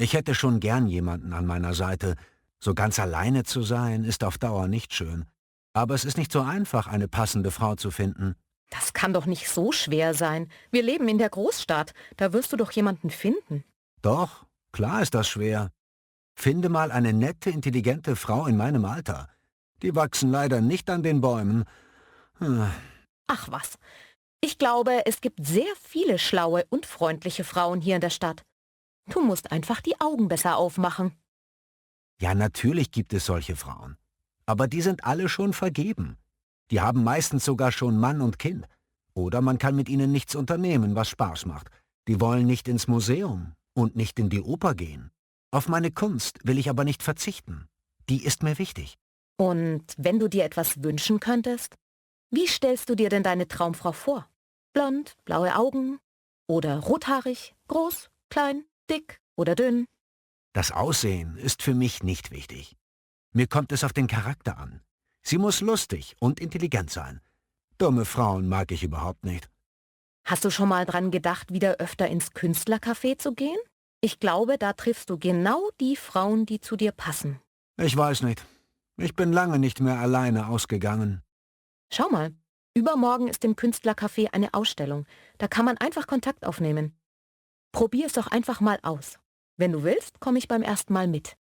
Ich hätte schon gern jemanden an meiner Seite. So ganz alleine zu sein, ist auf Dauer nicht schön. Aber es ist nicht so einfach, eine passende Frau zu finden. Das kann doch nicht so schwer sein. Wir leben in der Großstadt. Da wirst du doch jemanden finden. Doch, klar ist das schwer. Finde mal eine nette, intelligente Frau in meinem Alter. Die wachsen leider nicht an den Bäumen. Ach was. Ich glaube, es gibt sehr viele schlaue und freundliche Frauen hier in der Stadt. Du musst einfach die Augen besser aufmachen. Ja, natürlich gibt es solche Frauen. Aber die sind alle schon vergeben. Die haben meistens sogar schon Mann und Kind. Oder man kann mit ihnen nichts unternehmen, was Spaß macht. Die wollen nicht ins Museum und nicht in die Oper gehen. Auf meine Kunst will ich aber nicht verzichten. Die ist mir wichtig. Und wenn du dir etwas wünschen könntest, wie stellst du dir denn deine Traumfrau vor? Blond, blaue Augen oder rothaarig, groß, klein, dick oder dünn? Das Aussehen ist für mich nicht wichtig. Mir kommt es auf den Charakter an. Sie muss lustig und intelligent sein. Dumme Frauen mag ich überhaupt nicht. Hast du schon mal dran gedacht, wieder öfter ins Künstlercafé zu gehen? Ich glaube, da triffst du genau die Frauen, die zu dir passen. Ich weiß nicht. Ich bin lange nicht mehr alleine ausgegangen. Schau mal, übermorgen ist im Künstlercafé eine Ausstellung. Da kann man einfach Kontakt aufnehmen. Probier es doch einfach mal aus. Wenn du willst, komme ich beim ersten Mal mit.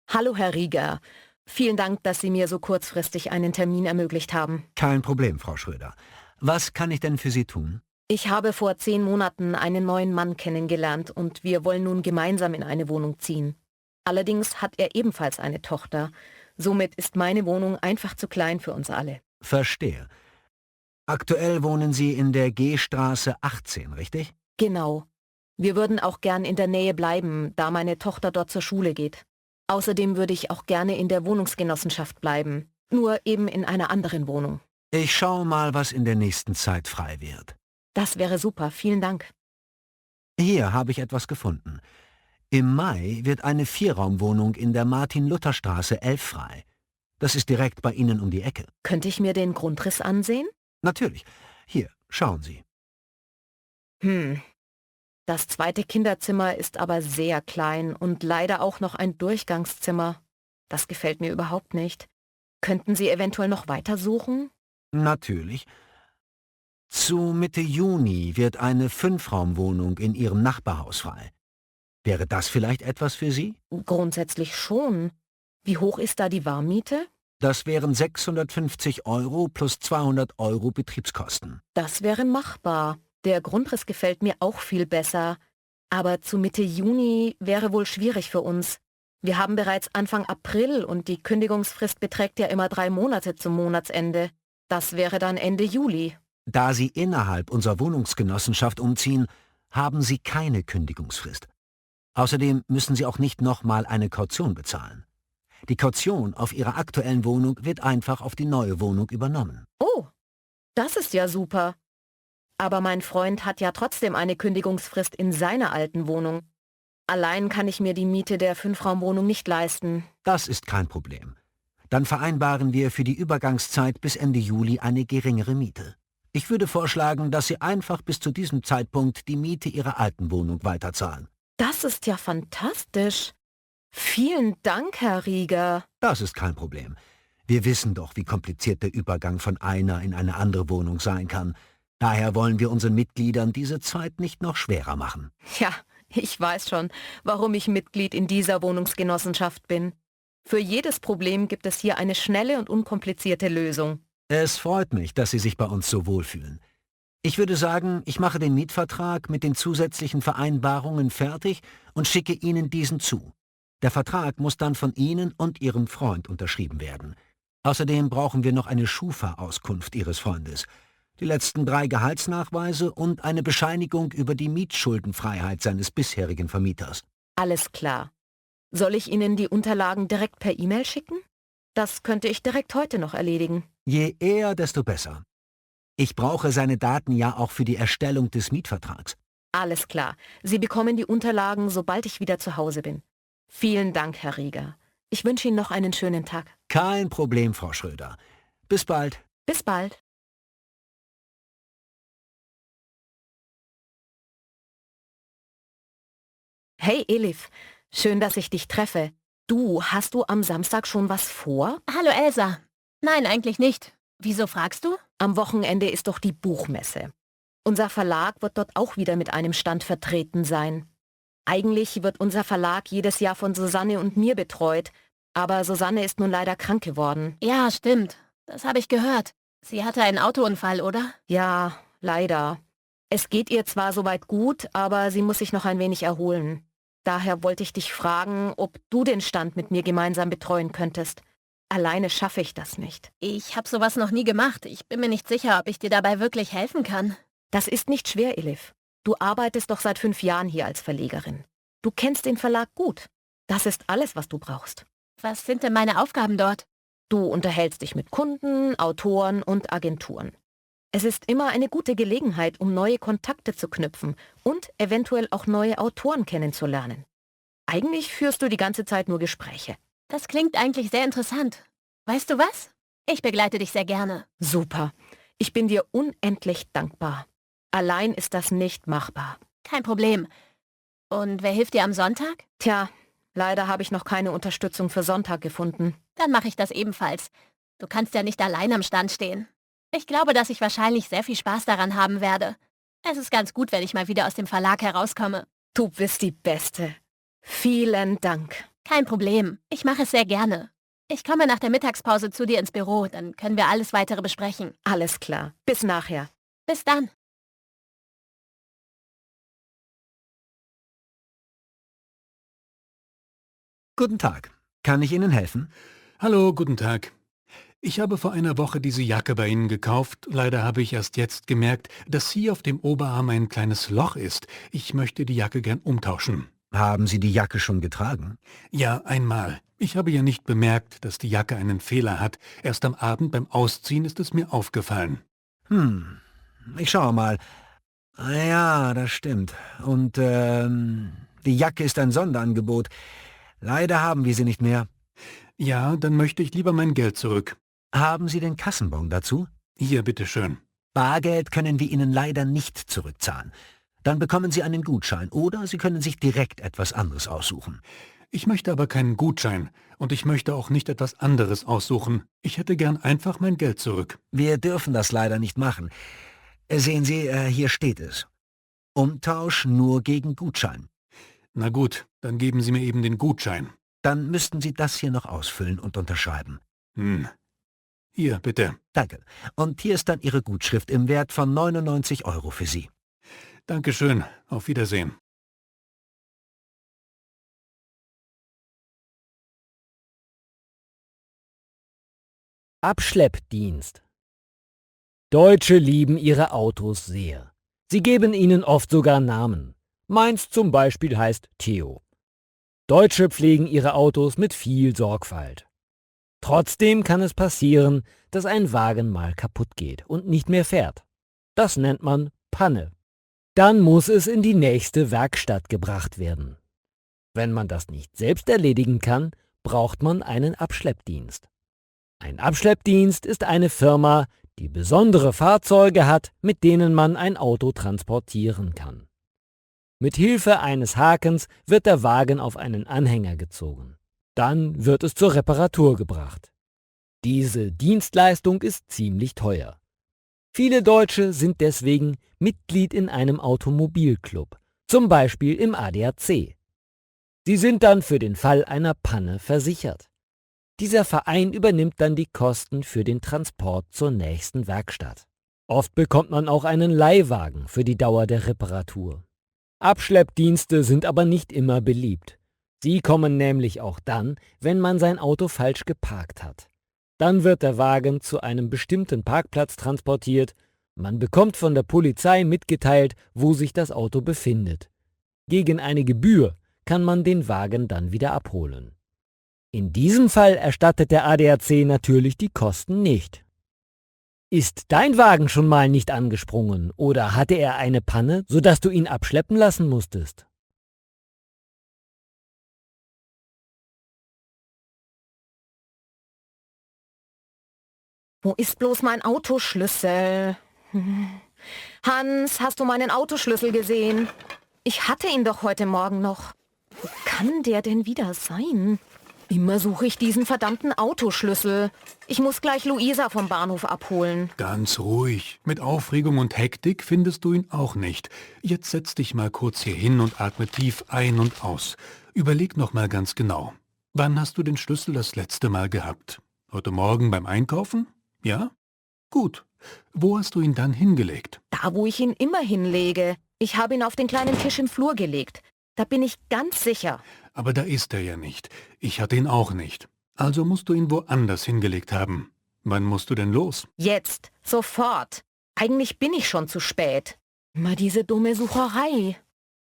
Hallo, Herr Rieger. Vielen Dank, dass Sie mir so kurzfristig einen Termin ermöglicht haben. Kein Problem, Frau Schröder. Was kann ich denn für Sie tun? Ich habe vor 10 Monaten einen neuen Mann kennengelernt und wir wollen nun gemeinsam in eine Wohnung ziehen. Allerdings hat er ebenfalls eine Tochter. Somit ist meine Wohnung einfach zu klein für uns alle. Verstehe. Aktuell wohnen Sie in der G-Straße 18, richtig? Genau. Wir würden auch gern in der Nähe bleiben, da meine Tochter dort zur Schule geht. Außerdem würde ich auch gerne in der Wohnungsgenossenschaft bleiben. Nur eben in einer anderen Wohnung. Ich schaue mal, was in der nächsten Zeit frei wird. Das wäre super, vielen Dank. Hier habe ich etwas gefunden. Im Mai wird eine 4-Raumwohnung in der Martin-Luther-Straße 11 frei. Das ist direkt bei Ihnen um die Ecke. Könnte ich mir den Grundriss ansehen? Natürlich. Hier, schauen Sie. Das zweite Kinderzimmer ist aber sehr klein und leider auch noch ein Durchgangszimmer. Das gefällt mir überhaupt nicht. Könnten Sie eventuell noch weiter suchen? Natürlich. Zu Mitte Juni wird eine 5-Raumwohnung in Ihrem Nachbarhaus frei. Wäre das vielleicht etwas für Sie? Grundsätzlich schon. Wie hoch ist da die Warmmiete? Das wären 650 € plus 200 € Betriebskosten. Das wäre machbar. Der Grundriss gefällt mir auch viel besser. Aber zu Mitte Juni wäre wohl schwierig für uns. Wir haben bereits Anfang April und die Kündigungsfrist beträgt ja immer 3 Monate zum Monatsende. Das wäre dann Ende Juli. Da Sie innerhalb unserer Wohnungsgenossenschaft umziehen, haben Sie keine Kündigungsfrist. Außerdem müssen Sie auch nicht nochmal eine Kaution bezahlen. Die Kaution auf Ihrer aktuellen Wohnung wird einfach auf die neue Wohnung übernommen. Oh, das ist ja super. Aber mein Freund hat ja trotzdem eine Kündigungsfrist in seiner alten Wohnung. Allein kann ich mir die Miete der 5-Raumwohnung nicht leisten. Das ist kein Problem. Dann vereinbaren wir für die Übergangszeit bis Ende Juli eine geringere Miete. Ich würde vorschlagen, dass Sie einfach bis zu diesem Zeitpunkt die Miete Ihrer alten Wohnung weiterzahlen. Das ist ja fantastisch. Vielen Dank, Herr Rieger. Das ist kein Problem. Wir wissen doch, wie kompliziert der Übergang von einer in eine andere Wohnung sein kann. Daher wollen wir unseren Mitgliedern diese Zeit nicht noch schwerer machen. Ja, ich weiß schon, warum ich Mitglied in dieser Wohnungsgenossenschaft bin. Für jedes Problem gibt es hier eine schnelle und unkomplizierte Lösung. Es freut mich, dass Sie sich bei uns so wohlfühlen. Ich würde sagen, ich mache den Mietvertrag mit den zusätzlichen Vereinbarungen fertig und schicke Ihnen diesen zu. Der Vertrag muss dann von Ihnen und Ihrem Freund unterschrieben werden. Außerdem brauchen wir noch eine Schufa-Auskunft Ihres Freundes, die letzten 3 Gehaltsnachweise und eine Bescheinigung über die Mietschuldenfreiheit seines bisherigen Vermieters. Alles klar. Soll ich Ihnen die Unterlagen direkt per E-Mail schicken? Das könnte ich direkt heute noch erledigen. Je eher, desto besser. Ich brauche seine Daten ja auch für die Erstellung des Mietvertrags. Alles klar. Sie bekommen die Unterlagen, sobald ich wieder zu Hause bin. Vielen Dank, Herr Rieger. Ich wünsche Ihnen noch einen schönen Tag. Kein Problem, Frau Schröder. Bis bald. Bis bald. Hey Elif, schön, dass ich dich treffe. Du, hast du am Samstag schon was vor? Hallo Elsa. Nein, eigentlich nicht. Wieso fragst du? Am Wochenende ist doch die Buchmesse. Unser Verlag wird dort auch wieder mit einem Stand vertreten sein. Eigentlich wird unser Verlag jedes Jahr von Susanne und mir betreut, aber Susanne ist nun leider krank geworden. Ja, stimmt. Das habe ich gehört. Sie hatte einen Autounfall, oder? Ja, leider. Es geht ihr zwar soweit gut, aber sie muss sich noch ein wenig erholen. Daher wollte ich dich fragen, ob du den Stand mit mir gemeinsam betreuen könntest. Alleine schaffe ich das nicht. Ich habe sowas noch nie gemacht. Ich bin mir nicht sicher, ob ich dir dabei wirklich helfen kann. Das ist nicht schwer, Elif. Du arbeitest doch seit 5 Jahren hier als Verlegerin. Du kennst den Verlag gut. Das ist alles, was du brauchst. Was sind denn meine Aufgaben dort? Du unterhältst dich mit Kunden, Autoren und Agenturen. Es ist immer eine gute Gelegenheit, um neue Kontakte zu knüpfen und eventuell auch neue Autoren kennenzulernen. Eigentlich führst du die ganze Zeit nur Gespräche. Das klingt eigentlich sehr interessant. Weißt du was? Ich begleite dich sehr gerne. Super. Ich bin dir unendlich dankbar. Allein ist das nicht machbar. Kein Problem. Und wer hilft dir am Sonntag? Tja, leider habe ich noch keine Unterstützung für Sonntag gefunden. Dann mache ich das ebenfalls. Du kannst ja nicht allein am Stand stehen. Ich glaube, dass ich wahrscheinlich sehr viel Spaß daran haben werde. Es ist ganz gut, wenn ich mal wieder aus dem Verlag herauskomme. Du bist die Beste. Vielen Dank. Kein Problem. Ich mache es sehr gerne. Ich komme nach der Mittagspause zu dir ins Büro, dann können wir alles Weitere besprechen. Alles klar. Bis nachher. Bis dann. Guten Tag. Kann ich Ihnen helfen? Hallo, guten Tag. Ich habe vor einer Woche diese Jacke bei Ihnen gekauft. Leider habe ich erst jetzt gemerkt, dass hier auf dem Oberarm ein kleines Loch ist. Ich möchte die Jacke gern umtauschen. Haben Sie die Jacke schon getragen? Ja, einmal. Ich habe ja nicht bemerkt, dass die Jacke einen Fehler hat. Erst am Abend beim Ausziehen ist es mir aufgefallen. Ich schaue mal. Ah ja, das stimmt. Und die Jacke ist ein Sonderangebot. Leider haben wir sie nicht mehr. Ja, dann möchte ich lieber mein Geld zurück. Haben Sie den Kassenbon dazu? Hier, bitteschön. Bargeld können wir Ihnen leider nicht zurückzahlen. Dann bekommen Sie einen Gutschein oder Sie können sich direkt etwas anderes aussuchen. Ich möchte aber keinen Gutschein und ich möchte auch nicht etwas anderes aussuchen. Ich hätte gern einfach mein Geld zurück. Wir dürfen das leider nicht machen. Sehen Sie, hier steht es. Umtausch nur gegen Gutschein. Na gut, dann geben Sie mir eben den Gutschein. Dann müssten Sie das hier noch ausfüllen und unterschreiben. Hier, bitte. Danke. Und hier ist dann Ihre Gutschrift im Wert von 99 € für Sie. Dankeschön. Auf Wiedersehen. Abschleppdienst. Deutsche lieben ihre Autos sehr. Sie geben ihnen oft sogar Namen. Meins zum Beispiel heißt Theo. Deutsche pflegen ihre Autos mit viel Sorgfalt. Trotzdem kann es passieren, dass ein Wagen mal kaputt geht und nicht mehr fährt. Das nennt man Panne. Dann muss es in die nächste Werkstatt gebracht werden. Wenn man das nicht selbst erledigen kann, braucht man einen Abschleppdienst. Ein Abschleppdienst ist eine Firma, die besondere Fahrzeuge hat, mit denen man ein Auto transportieren kann. Mit Hilfe eines Hakens wird der Wagen auf einen Anhänger gezogen. Dann wird es zur Reparatur gebracht. Diese Dienstleistung ist ziemlich teuer. Viele Deutsche sind deswegen Mitglied in einem Automobilclub, zum Beispiel im ADAC. Sie sind dann für den Fall einer Panne versichert. Dieser Verein übernimmt dann die Kosten für den Transport zur nächsten Werkstatt. Oft bekommt man auch einen Leihwagen für die Dauer der Reparatur. Abschleppdienste sind aber nicht immer beliebt. Sie kommen nämlich auch dann, wenn man sein Auto falsch geparkt hat. Dann wird der Wagen zu einem bestimmten Parkplatz transportiert. Man bekommt von der Polizei mitgeteilt, wo sich das Auto befindet. Gegen eine Gebühr kann man den Wagen dann wieder abholen. In diesem Fall erstattet der ADAC natürlich die Kosten nicht. Ist dein Wagen schon mal nicht angesprungen oder hatte er eine Panne, sodass du ihn abschleppen lassen musstest? Wo ist bloß mein Autoschlüssel? Hans, hast du meinen Autoschlüssel gesehen? Ich hatte ihn doch heute Morgen noch. Wo kann der denn wieder sein? Immer suche ich diesen verdammten Autoschlüssel. Ich muss gleich Luisa vom Bahnhof abholen. Ganz ruhig. Mit Aufregung und Hektik findest du ihn auch nicht. Jetzt setz dich mal kurz hier hin und atme tief ein und aus. Überleg noch mal ganz genau. Wann hast du den Schlüssel das letzte Mal gehabt? Heute Morgen beim Einkaufen? Ja? Gut. Wo hast du ihn dann hingelegt? Da, wo ich ihn immer hinlege. Ich habe ihn auf den kleinen Tisch im Flur gelegt. Da bin ich ganz sicher. Aber da ist er ja nicht. Ich hatte ihn auch nicht. Also musst du ihn woanders hingelegt haben. Wann musst du denn los? Jetzt. Sofort. Eigentlich bin ich schon zu spät. Immer diese dumme Sucherei.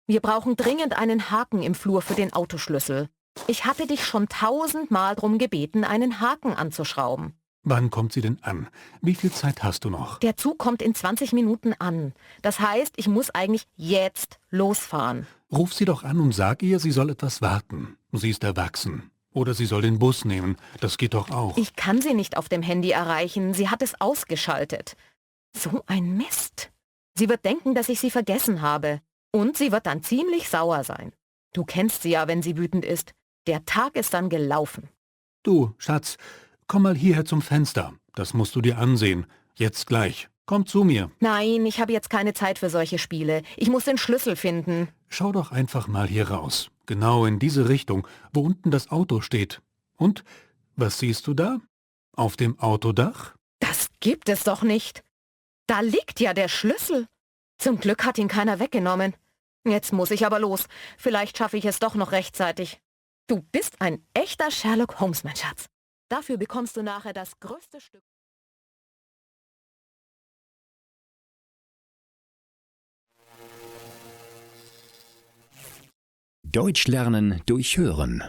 Wir brauchen dringend einen Haken im Flur für den Autoschlüssel. Ich hatte dich schon 1000-mal drum gebeten, einen Haken anzuschrauben. Wann kommt sie denn an? Wie viel Zeit hast du noch? Der Zug kommt in 20 Minuten an. Das heißt, ich muss eigentlich jetzt losfahren. Ruf sie doch an und sag ihr, sie soll etwas warten. Sie ist erwachsen. Oder sie soll den Bus nehmen. Das geht doch auch. Ich kann sie nicht auf dem Handy erreichen. Sie hat es ausgeschaltet. So ein Mist. Sie wird denken, dass ich sie vergessen habe. Und sie wird dann ziemlich sauer sein. Du kennst sie ja, wenn sie wütend ist. Der Tag ist dann gelaufen. Du, Schatz, komm mal hierher zum Fenster. Das musst du dir ansehen. Jetzt gleich. Komm zu mir. Nein, ich habe jetzt keine Zeit für solche Spiele. Ich muss den Schlüssel finden. Schau doch einfach mal hier raus. Genau in diese Richtung, wo unten das Auto steht. Und, was siehst du da? Auf dem Autodach? Das gibt es doch nicht. Da liegt ja der Schlüssel. Zum Glück hat ihn keiner weggenommen. Jetzt muss ich aber los. Vielleicht schaffe ich es doch noch rechtzeitig. Du bist ein echter Sherlock Holmes, mein Schatz. Dafür bekommst du nachher das größte Stück. Deutsch lernen durch Hören.